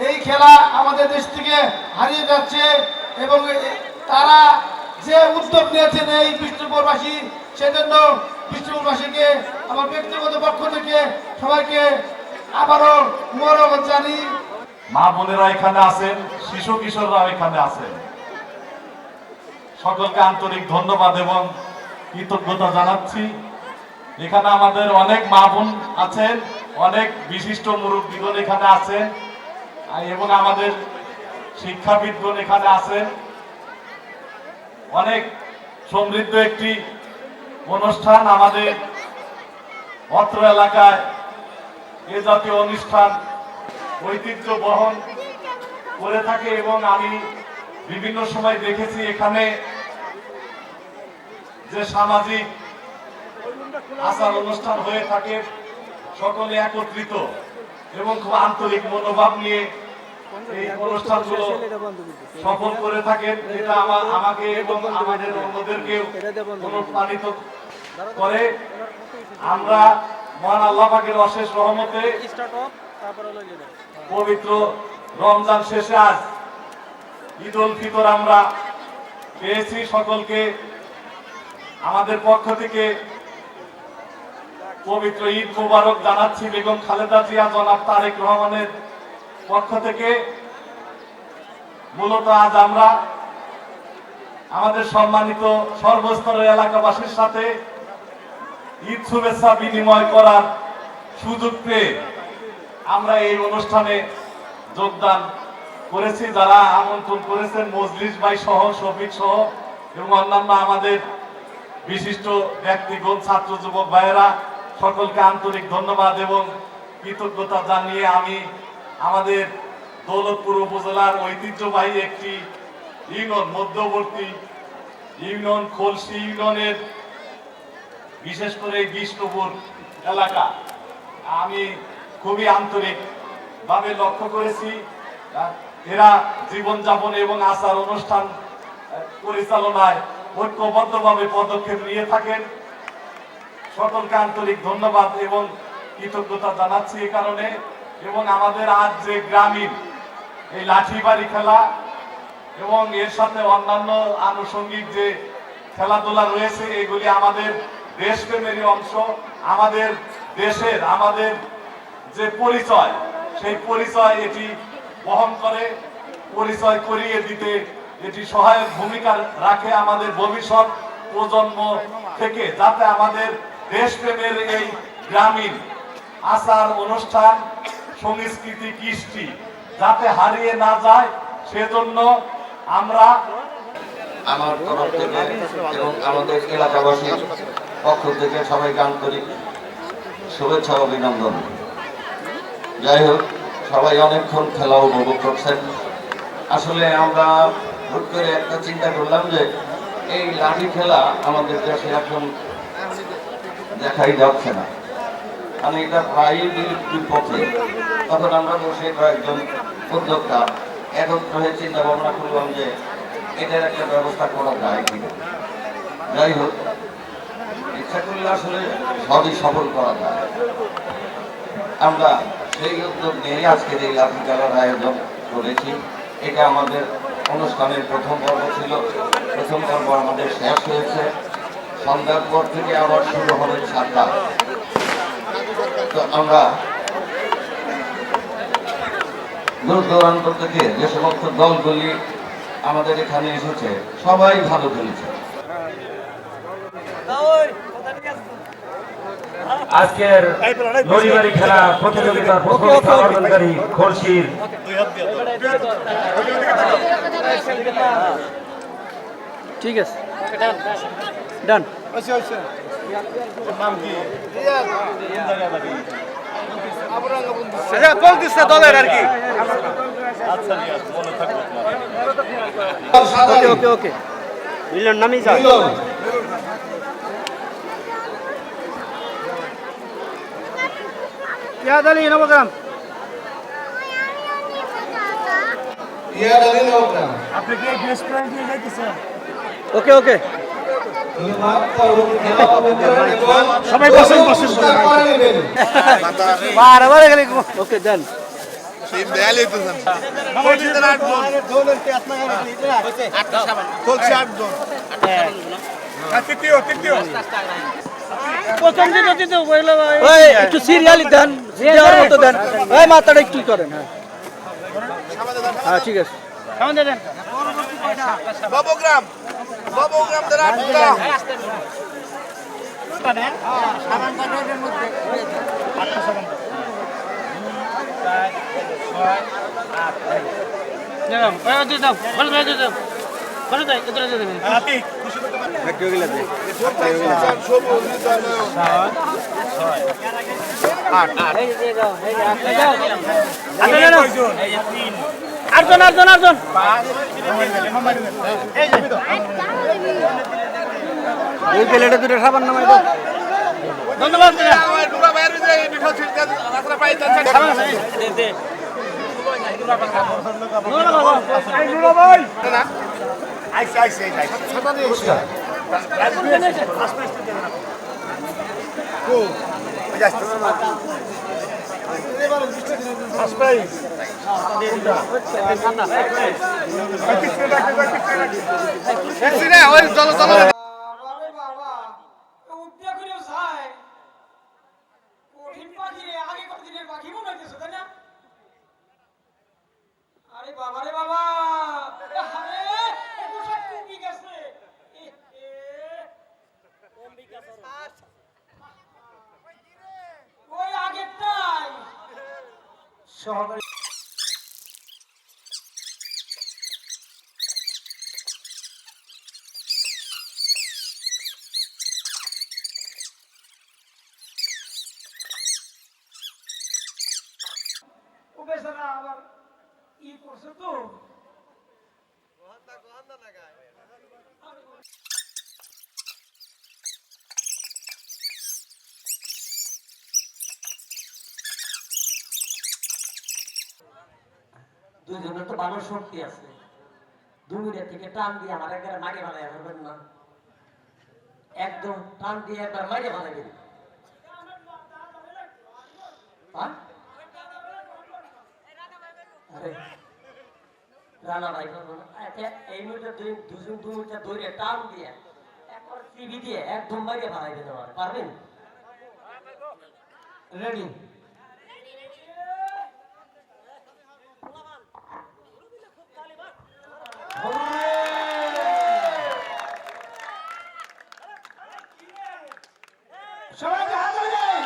এই খেলা আমাদের দেশ থেকে হারিয়ে যাচ্ছে এবং তারা যে উদ্যোগ নিয়েছেন এই বিষ্ণুপুরবাসী, সেজন্য বিষ্ণুপুরবাসীকে আমার ব্যক্তিগত পক্ষ থেকে সবাইকে আবারও মোবারক জানি। মা বোনেরা এখানে আছেন, শিশু কিশোররা এখানে আছেন, সকলকে আন্তরিক ধন্যবাদ এবং কৃতজ্ঞতা জানাচ্ছি। এখানে আমাদের অনেক মা বোন আছেন, অনেক বিশিষ্ট মুরব্বীগণ এখানে আছেন এবং আমাদের শিক্ষাবিদগণ এখানে আছেন। অনেক সমৃদ্ধ একটি অনুষ্ঠান আমাদের অত্র এলাকায় এ জাতীয় অনুষ্ঠান ঐতিহ্য বহন করে থাকে এবং আমি বিভিন্ন সময় দেখেছি এখানে যে সামাজিক আচার অনুষ্ঠান হয়ে থাকে সকলে একত্রিত এবং খুব আন্তরিক মনোভাব নিয়ে এই অনুষ্ঠানগুলো সফল করে থাকেন। এটা আমাকে এবং আমাদের অন্যদেরকেও অনুপ্রাণিত করে। আমরা মহান আল্লাহ পাকের অশেষ রহমতে পবিত্র রমজান শেষে আজ ঈদ উল ফিতর আমরা পেয়েছি। সকলকে আমাদের পক্ষ থেকে পবিত্র ঈদ মোবারক জানাচ্ছি। বেগম খালেদা জিয়া, জনাব তারেক রহমানের পক্ষ থেকে মূলত আজ আমরা আমাদের সম্মানিত সর্বস্তরের এলাকাবাসীর সাথে ঈদ শুভেচ্ছা বিনিময় করার সুযোগ পেয়ে আমরা এই অনুষ্ঠানে যোগদান করেছি। যারা আমন্ত্রণ করেছেন মজলিস ভাই সহ, শফিক সহ এবং অন্যান্য আমাদের বিশিষ্ট ব্যক্তিগণ, ছাত্র যুবক ভাইয়েরা, সকলকে আন্তরিক ধন্যবাদ এবং কৃতজ্ঞতা জানিয়ে আমি আমাদের দৌলতপুর উপজেলার ঐতিহ্যবাহী একটি ইউনিয়ন, মধ্যবর্তী ইউনিয়ন খলসি ইউনিয়নের বিশেষ করে বিষ্ণুপুর এলাকা আমি খুবই আন্তরিক ভাবে লক্ষ্য করেছি। এরা জীবনযাপন এবং আচার অনুষ্ঠান পরিচালনায় ঐক্যবদ্ধভাবে পদক্ষেপ নিয়ে থাকেন। সকলকে আন্তরিক ধন্যবাদ এবং কৃতজ্ঞতা জানাচ্ছি এই কারণে। এবং আমাদের আজ যে গ্রামীণ এই লাঠিবাড়ি খেলা এবং এর সাথে অন্যান্য আনুষঙ্গিক যে খেলাধুলা রয়েছে, এগুলি আমাদের দেশপ্রেমেরই অংশ। আমাদের দেশের, আমাদের যে পরিচয়, সেই পরিচয় এটি বহন করে। পরিচয় করিয়ে দিতে এটি সহায়ক ভূমিকা রাখে আমাদের ভবিষ্যৎ প্রজন্ম থেকে, যাতে আমাদের দেশপ্রেমের এই গ্রামীণ আচার অনুষ্ঠান, সংস্কৃতি, কৃষ্টি যাতে হারিয়ে না যায়, সেজন্য আমরা আমার তরফ থেকে এবং আমাদের এলাকাবাসীর পক্ষ থেকে সবাইকে আন্তরিক শুভেচ্ছা ও অভিনন্দন। যাই হোক, সবাই অনেকক্ষণ খেলা উপভোগ করছেন। আসলে আমরা হুট করে একটা চিন্তা করলাম যে এই লাঠি খেলা আমাদের দেশে এখন দেখাই যাচ্ছে না, মানে এটা প্রায় বিলুপ্তির পথে। তখন আমরা বসে কয়েকজন উদ্যোক্তা একত্র হয়ে চিন্তা ভাবনা করলাম যে এটার একটা ব্যবস্থা করা যায় কিনা। যাই হোক, ইচ্ছা করলে আসলে সবই সফল করা যায়। আমরা সেই উদ্যোগ নিয়ে আজকের এই লাঠি খেলার আয়োজন করেছি। এটা আমাদের অনুষ্ঠানের প্রথম পর্ব ছিল। প্রথম পর্ব আমাদের শেষ হয়েছে। সন্ধ্যার পর থেকে আবার শুরু হবে 7টা। তো আমরা দূর দূরান্ত থেকে যে সমস্ত দলগুলি আমাদের এখানে এসেছে সবাই ভালো খেলেছে। আজকের দড়িবাড়ি খেলা প্রতিযোগিতার প্রথম অংশগ্রহণকারী খলসির ঠিক আছে, ডান। দলের আর কি। ওকে ওকে ওকে, মিলন নামি যাও। ইয়াদ আলী নবগ্রাম, ইয়াদ আলী নবগ্রাম। আপনি কি বেস্ট ফ্রেন্ড নিয়ে যাইতেছেন? ওকে ওকে, সবাই বসেন বসেন। বারবার গেলে ওকে দেন। একটু সিরিয়ালি দেন, দেওয়ার মতো দেন। এই মাথাটা একটু করেন। হ্যাঁ হ্যাঁ, ঠিক আছে। বাবুগ্রাম আটজন আটজন আটজন। এই প্লেটে দুটো খাবার নামাই দাও। ধন্যবাদ আরে বাবা উদ্যা করে যায় কঠিন পাখি রে আগে কতদিনের পাখি মনে হইতেছে তাই না আরে বাবা রে বাবা আরে এত সব কমে গেছে ওই আগেরটাই সহকারী ও বেচারা আবার ই করছে তো দুইজনের তো ভালো শক্তি আছে 2 মিনিট থেকে টান দিয়ে আমার একবারে মাগে বানাই ফেলবেন না একদম টান দিয়ে একবার মাগে বানাবেন আরে রানা ভাই এই মিনিটে দুজন 2 মিনিটে ধরে টান দিয়ে একবার টিভি দিয়ে একদম মাগে বানাই দিতে পারবেন রেডি সবাইকে হাত দেন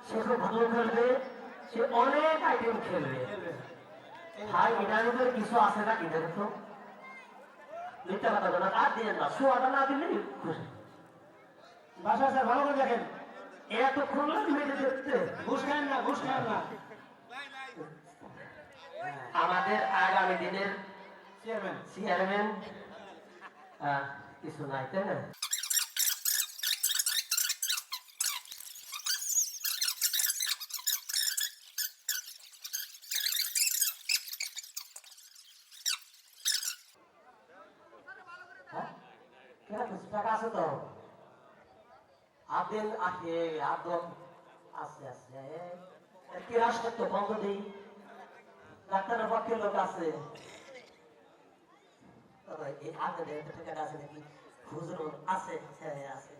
সে খুব ভালো খেলবে সে অনেক আইটেম খেলবে ভাই এটার ভিতরে কিছু আছে না কিনে তো মিথ্যা কথা বলা আর দিয়ে না সোয়াটা না দিলে খুশি বাসা স্যার ভালো করে দেখেন এতক্ষণ লাগবে দেখতে ঘুষ খান না ঘুষ খান না আমাদের আগামী দিনের চেয়ারম্যান চেয়ারম্যান কিছু নাই তাই না টাকা আছে তো আপেল আছে আদম আছে আছে কি রাষ্ট্র তো বন্ধ দিই ডাক্তারের পক্ষে লোক আছে এই আগে টাকা আছে নাকি খুচরো আছে আছে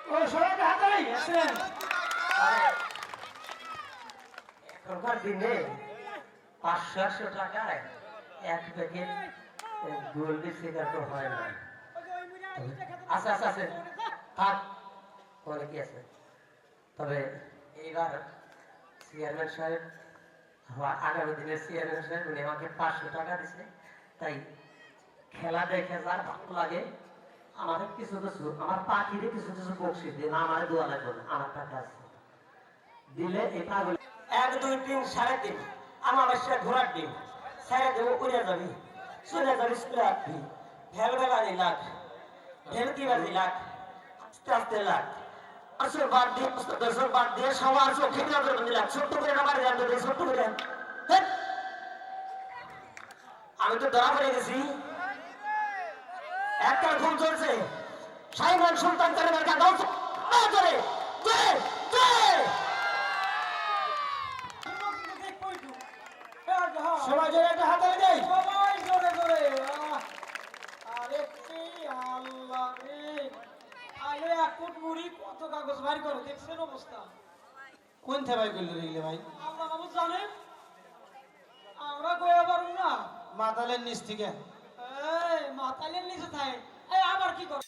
ও সবাইকে হাত দেন আসেন এখনকার দিনে 500 টাকায় এক প্যাকেট গোল্ডি সিগারেট হয় না আচ্ছা আচ্ছা আছে থাক পরে কি আছে তবে এইবার চেয়ারম্যান সাহেব আগামী দিনের চেয়ারম্যান সাহেব উনি আমাকে 500 টাকা দিচ্ছে তাই খেলা দেখে যার ভালো লাগে আমার কিছু কিছু আমার পাখিরে কিছু কিছু বকশিস দিন আমার দোয়া লাগবে না আমার টাকা আছে দিলে এই পাগল 1 2 3 3.5 আমার বাসা ঘোরার ডিম সারা দেবো উড়ে যাবি চলে যাবি স্কুলে আসবি ভেলবেলানি লাখ ভেলকি বাজি লাখ আস্তে আস্তে লাখ আসল বাদ দিয়ে দর্শন বাদ দিয়ে সবার চোখে নজর বন্দি লাখ ছোট্ট করে আমার জানতে দিই ছোট্ট করে আমি তো ধরা পড়ে গেছি একটা খুন চলছে সাইমন সুলতান কারিমের কাছে দাও জোরে জোরে জোরে সবাই জোরে একটা হাত দেন সবাই জোরে জোরে আরে কি আল্লাহ রে আলে এক ফুট মুড়ি কত কাগজ বাড়ি করে দেখছেন অবস্থা কোন থেবাই করলো রেগুলে ভাই আল্লাহ বাবু জানেন আমরা কয়ে পারুম না মাতালের নিচ থেকে এই মাতালের নিচে থাকে এই আবার কি করে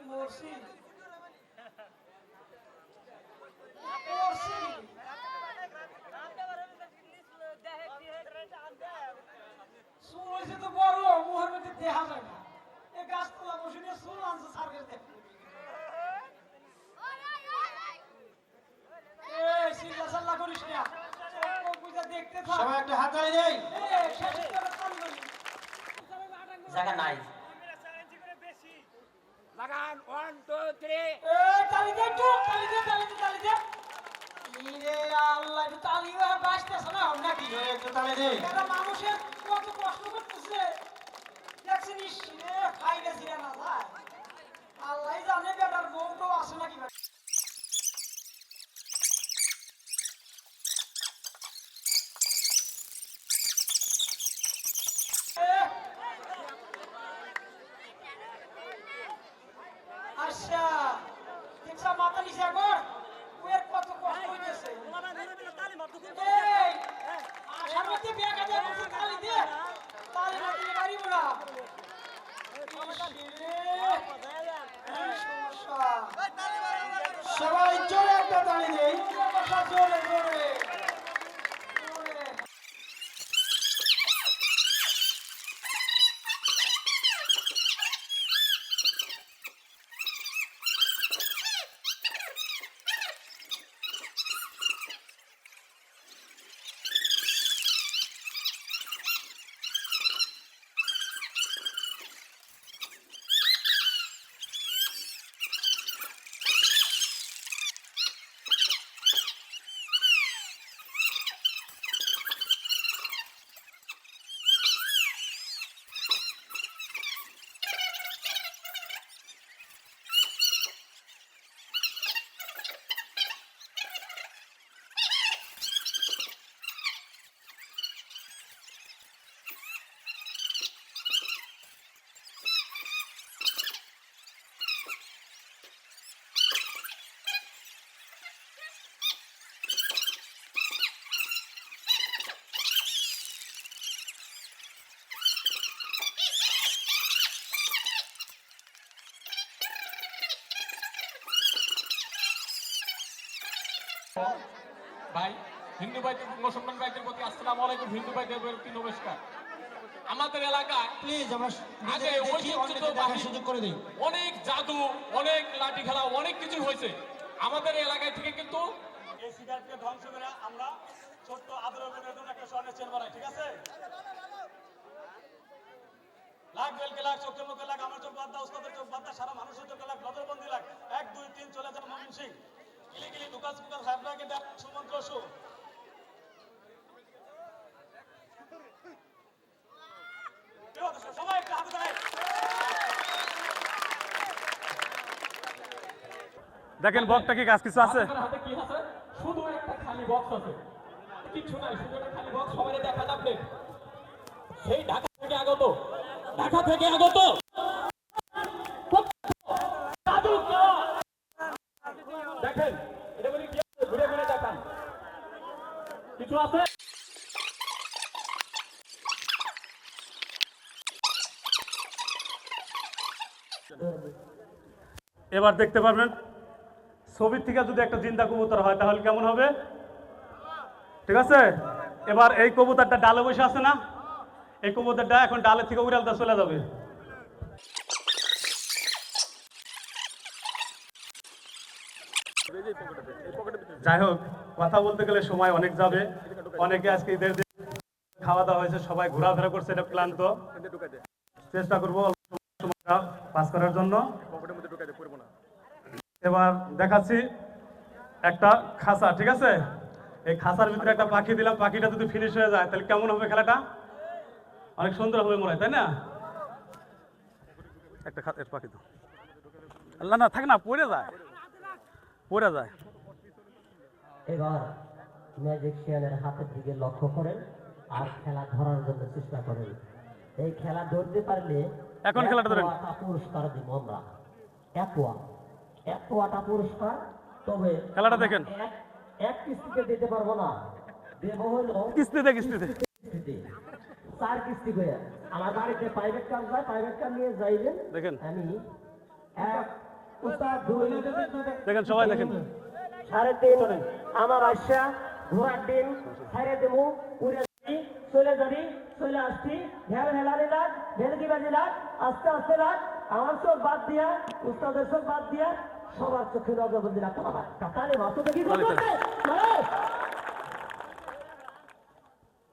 মরছি তো বড় মুহের মধ্যে দেখা যায় না এই গাছতলা বসে চুল আনছে সার্কেল দেখতে এই সিল্লা সাল্লা সবাই একটা হাততালি দেই। জায়গা নাই লাগান 1 2 3 তালি দে তো তালি দে ইরে আল্লাহ তালি বাজতেছ না নাকি একটু তালি দেই। এটা মানুষের কত কষ্ট করতেছে দেখছিস রে খাইলে জিরা না যায় আল্লাহ জানে বেটার বউটো আসে নাকি আচ্ছা দেখছা মাথা নিচে কর ওর কত কষ্ট হইতেছে এই আশার মধ্যে বিয়া কাজে বসে তালি দে তালি না দিলে পারিব না সবাই জোরে একটা তালি দেই। জোরে জোরে ভাই হিন্দু ভাইদের মুসলমান ভাইদের প্রতি আসসালামু আলাইকুম, হিন্দু ভাইদের প্রতি নমস্কার। আমাদের এলাকায় প্লিজ আমরা আগে ঐতিহ্যবাহী সুযোগ করে দিই। অনেক জাদু, অনেক লাঠি খেলা, অনেক কিছু হয়েছে আমাদের এলাকায় থেকে, কিন্তু এই সিগারেটকে ধ্বংস করে আমরা ছোট্ট আদরের জন্য একটা স্বর্ণের চেন বানাই, ঠিক আছে? লাখ বেলকে লাখ, চোখে মুখে লাখ, আমার চোখ বাদ দাও, ওস্তাদের চোখ বাদ দাও, সারা মানুষের চোখে লাখ, নজরবন্দি লাখ, 1 2 3 চলে যান মমিন সিং, গিলি গিলি দুকাস দুকাস হাবলাকে ডাক সুমন্ত্র সু। সবাই একটা হাতে দেয়। দেখেন বক্সটা কি কাজ কিছু আছে, হাতে কি আছে? শুধু একটা খালি বক্স আছে, কিছু নাই, শুধু একটা খালি বক্স। সবাই দেখা যাবে সেই ঢাকা থেকে আগত, ঢাকা থেকে আগত দেখেন, এটা বলি কি আছে, ঘুরে ঘুরে দেখান কিছু আছে। এবার দেখতে পারবেন ছবির থেকে যদি একটা জিন্দা কবুতর হয় তাহলে কেমন হবে, ঠিক আছে? এবার এই কবুতরটা ডালে বসে আছে না, এই কবুতরটা এখন ডালে থেকে উড়ালতে চলে যাবে। যাই হোক, কথা বলতে গেলে সময় অনেক যাবে, অনেকে আজকে ঈদের দিন খাওয়া দাওয়া হয়েছে, সবাই ঘোরাফেরা করছে, এটা ক্লান্ত। চেষ্টা করবো সময়টা পাস করার জন্য। এবার দেখাচ্ছি একটা খাঁচা, ঠিক আছে? এই খাঁচার ভিতরে একটা পাখি দিলাম, পাখিটা যদি ফিনিশ হয়ে যায় তাহলে কেমন হবে খেলাটা? অনেক সুন্দর হবে মনে হয়, তাই না? একটা পাখি তো আল্লাহ না থাকে না, পড়ে যায় পড়ে যায়। এবার ম্যাজিশিয়ানের হাতের দিকে লক্ষ্য করেন আর খেলা ধরার জন্য চেষ্টা করেন। এই খেলা ধরতে পারলে এখন খেলাটা ধরেন। পুরস্কার দিব আমরা, একটা পুরস্কার। তবে খেলাটা দেখেন, এক কিস্তিতে দিতে পারবো না, দেবো হলো কিস্তিতে কিস্তিতে 4 কিস্তি করে। আমার বাড়িতে প্রাইভেট কার যায়, প্রাইভেট কার নিয়ে যাইবেন। দেখেন, আমি 1 উস্তাদ 2 দেখেন সবাই দেখেন, 3.5 আমার আশা ঘোড়ার ডিম ছাইরে দেবো, উড়ে যাবি, চলে যাবি, চলে আসছি, ভেল হেলারি লাগ, ভেলকি বাজি লাগ, আস্তে আস্তে লাগ, আমার চোখ বাদ দিয়া, উস্তাদের চোখ বাদ দিয়া, সবার চোখে নজরবন্দি রাখতে হবে। কাতারে মাত্র দেখি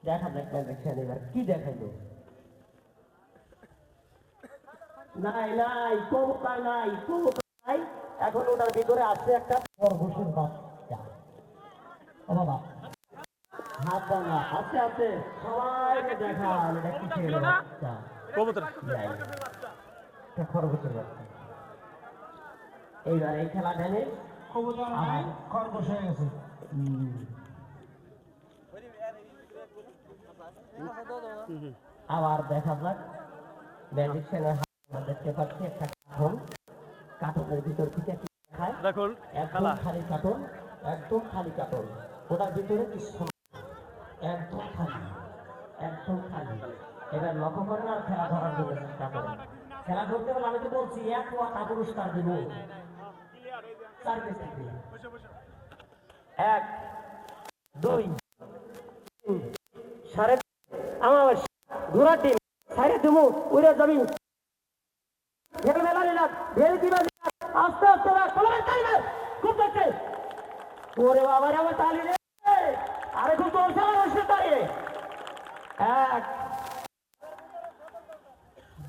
দেখা যাক দেখছেন এবার কি দেখাইলো। নাই নাই কবুতর নাই, কবুতর নাই। এখন ওটার ভিতরে আছে একটা খরগোশের বাচ্চা। ও বাবা হাত ভাঙা আছে আছে, সবাইকে দেখান এটা কিসের বাচ্চা। কবুতর এটা খরগোশের বাচ্চা। এইবার এই খেলা খেলে কবুতর নাই, খরগোশ হয়ে গেছে। আবার দেখা যাক ম্যাজিক চ্যানেল দেখতে পাচ্ছি একটা কার্টুন, কার্টুনের ভিতর থেকে কি দেখায় দেখুন একদম খেলা খালি কার্টুন, একদম খালি কার্টুন, ওটার ভিতরে কিছু একদম খালি, একদম খালি। এবার লক্ষ্য করেন আর খেলা ধরার জন্য চেষ্টা করেন। খেলা ধরতে গেলে আমি তো বলছি এক ওয়াটা পুরস্কার দিব, 4 কেজি দিয়ে। 1 2 3 সাড়ে আমার ঘোড়া টিম সাইডে তুমি উড়ে যাবি। ঢেল মেলা নিলাম, ঢেল কি বাজি আস্তে আস্তে চলে তাইবে খুব দেখছে। ওরে বাবা রে আমার তালি রে, আরে খুব চলছে আমার রসে দাঁড়িয়ে। 1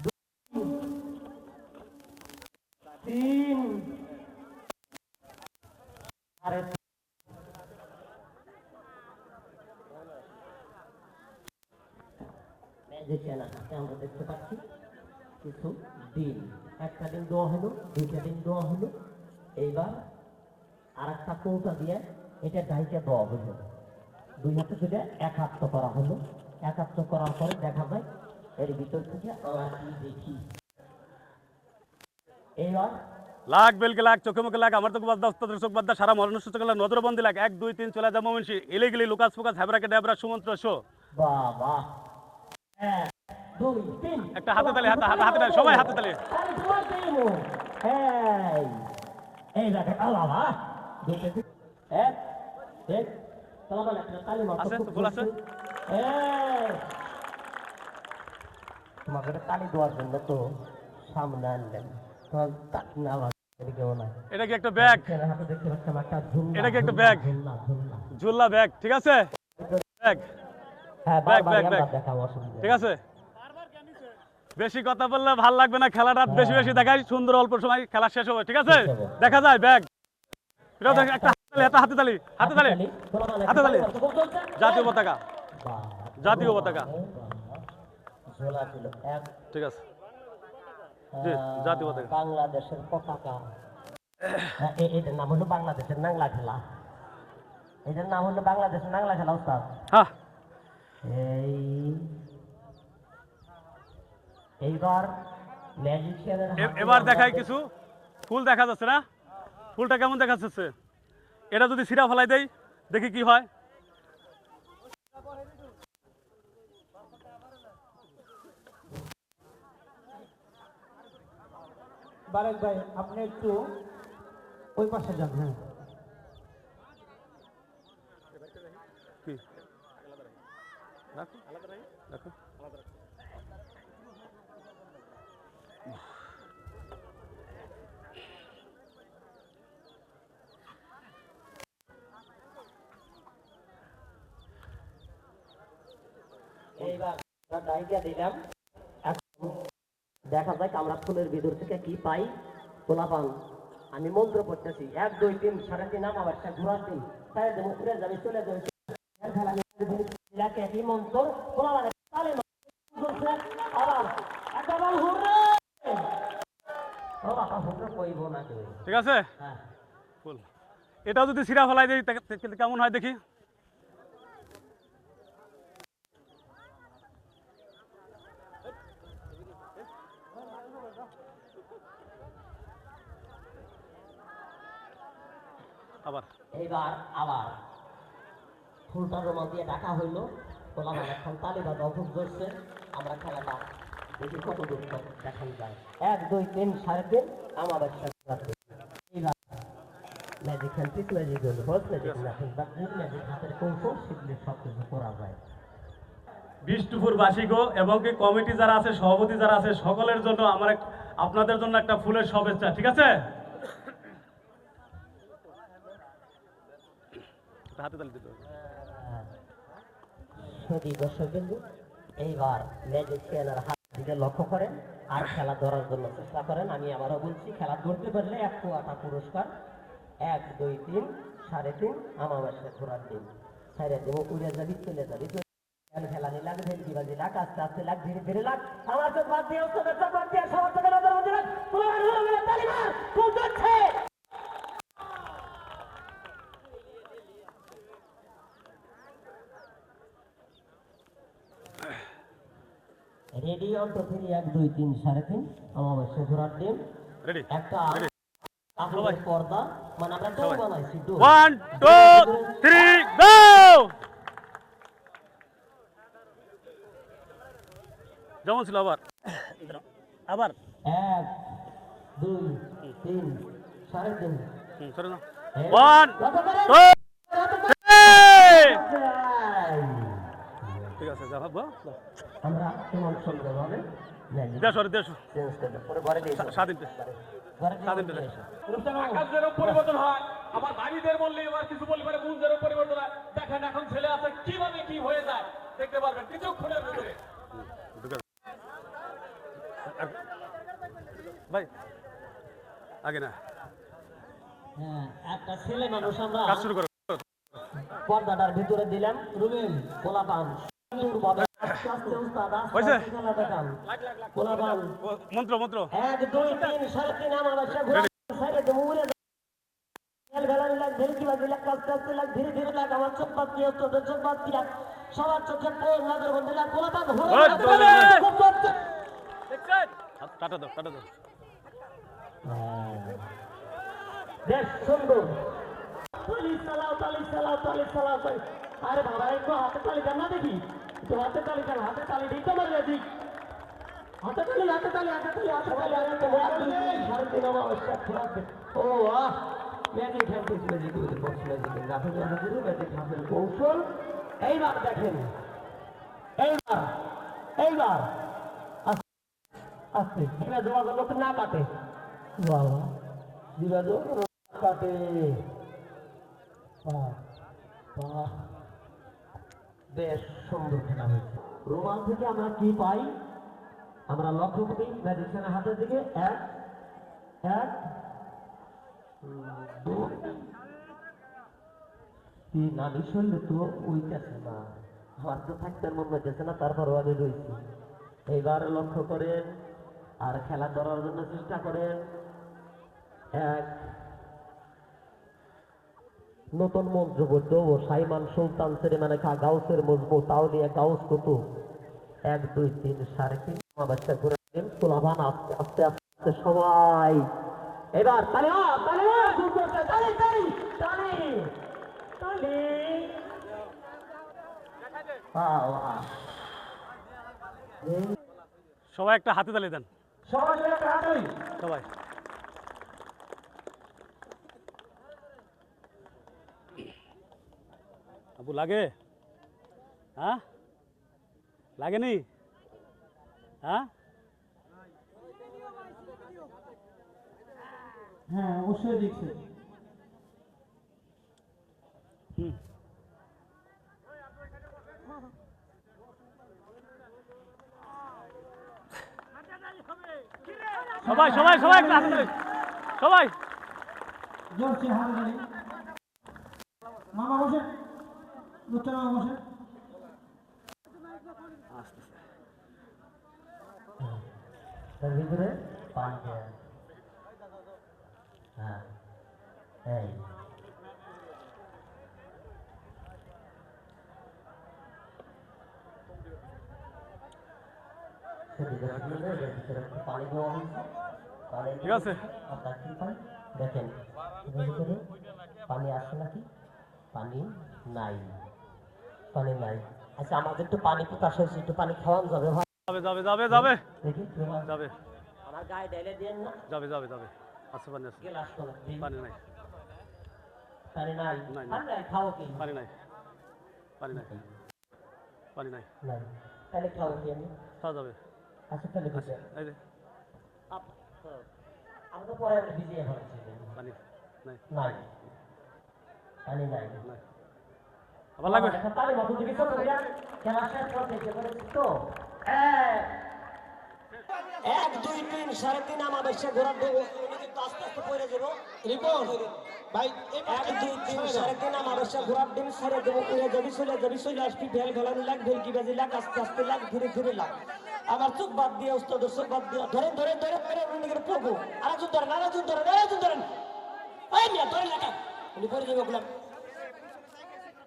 2 3 আরে আমরা দেখতে পাচ্ছি কিছু ডিম, একটা ডিম দেওয়া হলো, 2টা ডিম দেওয়া হলো। এইবার আর একটা কৌটা দিয়ে এটা ডাইটা দেওয়া হলো, 2 হাতে ধরে একাত্ম করা হলো। একাত্ম করার পরে দেখা যায় এর ভিতর থেকে আমরা কি দেখি। এইবার লাখ বেলকে লাখ চোখে মুখে লাখ আমার তো বাদ দাও তোদের চোখ বাদ দাও সারা মরণ সুস্থ করলে নজরবন্দি লাখ 1 2 3 চলে যা মোমেন্সি ইলিগেলি লুকাস ফুকাস হ্যাবরাকে ড্যাবরা সুমন্ত্র শো। বাবা 1 2 3 একটা হাতে তালি, হাতে হাতে হাতে তালি, সবাই হাতে তালি। আরে তোমার দেবো এই দেখে বাবা দেখে 1 1 তোমার একটা তালি মারো আছে তো ফুল আছে। তোমাকে একটা তালি দেওয়ার জন্য তো সামনে আনলেন, তোমার না কেউ না। এটা কি একটা ব্যাগ? হাতে দেখতে পাচ্ছেন একটা ঝুলনা, এটা কি একটা ব্যাগ? ঝুলনা ঝুলনা ঝুল্লা ব্যাগ, ঠিক আছে ব্যাগ। হ্যাঁ ব্যাগ, বারবার ব্যাগ, আমরা ব্যাগ। দেখাবো, অসুবিধা নেই। ঠিক আছে বেশি কথা বললে ভাল লাগবে না, খেলাটা বেশি বেশি দেখাই সুন্দর অল্প সময় খেলা শেষ হবে। ঠিক আছে দেখা যায় ব্যাগ। এটা দেখ একটা হাতে তালি, হাতে তালি, হাতে তালি। জাতীয় পতাকা, জাতীয় পতাকা। ঝোলা ছিল এক, ঠিক আছে জি জাতীয় পতাকা। বাংলাদেশের পতাকা। এটার নাম হলো বাংলাদেশের নাংলা খেলা, এটার নাম হলো বাংলাদেশের নাংলা খেলা উস্তাদ। হ্যাঁ এইবার ম্যাজিশিয়ানের এবার দেখাই কিছু ফুল দেখা যাচ্ছে না, ফুলটা কেমন দেখা যাচ্ছে। এটা যদি সিরা ফেলাই দেই দেখি কি হয়। বারেক ভাই আপনি একটু ওই পাশে যান। হ্যাঁ কি রাখো রাখো। এইবার ডাইটা দিলাম, দেখা যায় আমরা ফুলের ভিতর থেকে কি পাই। গোলাপান আমি মন্ত্র পড়তেছি 1 2 3 সাড়ে 3 আমার একটা ঘোরার দিন তাই দেবো ঘুরে যাবে চলে যাবে কি মন্ত্র গোলাপান তালে আবার একবার হুররে ও বাবা হুররে কইবো না কেউ। ঠিক আছে হ্যাঁ ফুল এটাও যদি সিরা ফেলাই দেই কেমন হয় দেখি। আবার এইবার আবার ফুলটা জমা দিয়ে ডাকা হইলো, গোলাপান এখন তালে বাবা অভুক ধরছে। আমরা খেলাটা দেখি কত দূর দেখান যায়। 1 2 3 সাড়ে 3 আমাদের সাথে এইবার ম্যাজিক খেলতে ম্যাজিক হলো বস ম্যাজিক না খেলতে ম্যাজিক হাতের কৌশল শিখলে সব কিছু করা যায়। বিষ্ণুপুর বাসিগো এবং কি কমিটি যারা আছে সভাপতি যারা আছে সকলের জন্য আমার আপনাদের জন্য একটা ফুলের শুভেচ্ছা। ঠিক আছে হাতে তালি দিতে হবে। সদী দর্শকবৃন্দ, এইবার ম্যাজিশিয়ানের হাত দিকে লক্ষ্য করেন আর খেলা ধরার জন্য চেষ্টা করেন। আমি আবারও বলছি, খেলা ধরতে পারলে 1 কোয়াটা পুরস্কার। 1 2 3 3.5 আমাবাসে ঘোরার দিন সাইরে দেব, উড়ে যাবি, চলে যাবি। খেলা নি লাগ, ভেলকি বাজি লাগ, আস্তে আস্তে লাগ, ধীরে ধীরে লাগ। আমার চোখ বাদ দিয়ে উত্তর চোখ বাদ দিয়ে সবার চোখে নজর মধ্যে লাগ। তালি মার, খুব যাচ্ছে। রেডি অন টু 3 1 2 3 3.5 আমাবাসে ঘোরার দিন। রেডি একটা সবাই পর্দা, মানে আমরা ডোর বানাইছি, ডোর। 1 2 3 গো। যেমন ছিল আবার আবার 1 2 3 3.5 সরে না 1 2 ঠিক আছে যা ভাববো আমরা কেমন সুন্দর হবে দেড়শো চেঞ্জ করতে পরে ঘরে দিয়ে স্বাধীন আকাশের পরিবর্তন হয়, আবার ভাবিদের বললে এবার কিছু বললে পারে বুঝেরও পরিবর্তন হয়। দেখেন এখন ছেলে আছে কিভাবে কি হয়ে যায় দেখতে পারবেন কিছুক্ষণের ভিতরে। ভাই আগে না হ্যাঁ, একটা ছেলে মানুষ আমরা কাজ শুরু করো। পর্দাটার ভিতরে দিলাম, রুবেল পোলাপান মন্ত্র মন্ত্র 1 2 3 3.5 আমাবাসে ঘোরা সাইরে দেব, উড়ে খেলানি লাগ, ভেলকি বাজি লাগ, আস্তে আস্তে লাগ, ধীরে ধীরে লাগ। আমার চোখ বাদ দিয়ে তোদের চোখ বাদ দিয়ে সবার চোখে নজর বন্ধ লাগ। পোলাপান টাটা দাও টাটা দাও। বেশ সুন্দর, তালি চালাও, তালি চালাও, তালি চালাও। আরে বাবা, একটু হাতে তালি দেন না দেখি, একটু হাতে তালি দেন, হাতে তালি দিই তো মারিয়ে দিই। হাতে তালি, হাতে তালি, হাতে তালি, হাতে তালি, হাতে তালি, হাতে তালি, অবশ্যই খেলাতে। ও আহ, ম্যাজিক হ্যান্ডিস, magic box, magic graphic, magic হাফের কৌশল। এইবার দেখেন, এইবার এইবার আস্তে জিবা জমা লোক না কাটে, বাবা জিবা জমা কাটে। বেশ সুন্দর খেলা হয়েছে। রোমান থেকে আমরা কি পাই? আমরা লক্ষ্য করি ম্যাজিশিয়ানের হাতের দিকে 1 1 2 3। আমি শরীরে তো উইতেছে না, আমার তো থাকতে মন হইতেছে না, তারপরও আমি রয়েছি। এইবার লক্ষ্য করেন আর খেলা করার জন্য চেষ্টা করেন। 1 নতুন মন্ত্রবদ্ধ ও সাইমান সুলতান সেরেমানে খা গাউসের মজবুত তাওলিয়া গাউস কুতুব 1 2 3 3.5 আমাবাসে ঘুরে দিন। পোলাপান আস্তে আস্তে আস্তে সবাই এবার তালি তালি তালি তালি তালি তালি। সবাই একটা হাতে তালি দেন, সবাই একটা হাততালি। সবাই আবু লাগে, হ্যাঁ লাগেনি, হ্যাঁ হ্যাঁ অবশ্যই দেখছি। সবাই সবাই সবাই একটা হাতে তালি, সবাই জোরছে হাতে তালি। মামা বসে, লুচ্চা মামা বসে। তার ভিতরে পাঁচটা, হ্যাঁ এই পানি দেওয়া হয়েছে। ঠিক আছে আপনার কি পান দেখেন, ভিতরে পানি আসে নাকি? পানি নাই, পানি নাই। আচ্ছা আমাদের একটু পানি প্রকাশ হয়েছে, একটু পানি খাওয়ান যাবে? যাবে যাবে যাবে যাবে দেখি যাবে আমার গায়ে ঢেলে দেন না। যাবে যাবে যাবে আচ্ছা পানি আছে, গেলাস করে দিন। পানি নাই, পানি নাই, নাই, পানি নাই, খাও কি? পানি নাই, পানি নাই, পানি নাই, নাই, তাহলে খাও কি? আমি খাওয়া যাবে। আচ্ছা তাহলে বুঝে এই যে আমি তো পরে ভিজিয়ে ফেলেছি। পানি নাই, নাই, পানি নাই, নাই, আবার লাগবে তাহলে মতো দিবি তো খেলা শেষ করতে এসে করেছি তো 1 2 3 3.5 আমাবেশে ঘোরার দেবো কিন্তু আস্তে আস্তে পড়ে যাবো রিপোর্ট ভাই 1 2 3 3.5 আমাবেশে ঘোরার দিন ছেড়ে দেবো পড়ে যাবি চলে আসবি ভেল ভেলানি লাগ ভেল কি বাজি লাগ আস্তে আস্তে লাগ ধীরে ধীরে লাগ আবার চোখ বাদ দিয়ে উস্তাদ চোখ বাদ দিয়ে ধরে উনি প্রভু আরেকজন ধরেন এই মিয়া ধরে লাগা উনি পড়ে যাবে ওগুলা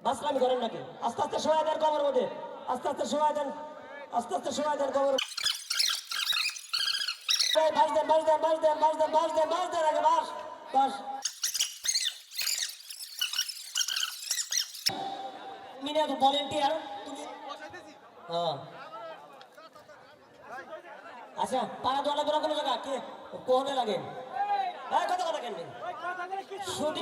বাসলামি করেন নাকি আস্তে আস্তে সহায় দেন কবর মধ্যে আস্তে আস্তে সহায় দেন কবর বাস আগে বাস মিনা তো ভলেন্টিয়ার তুমি আচ্ছা পাড়া দোয়া লাগবে না কোনো জায়গা কে কোহনে লাগে কথা কেন শুধু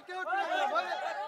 কেউ উঠবি না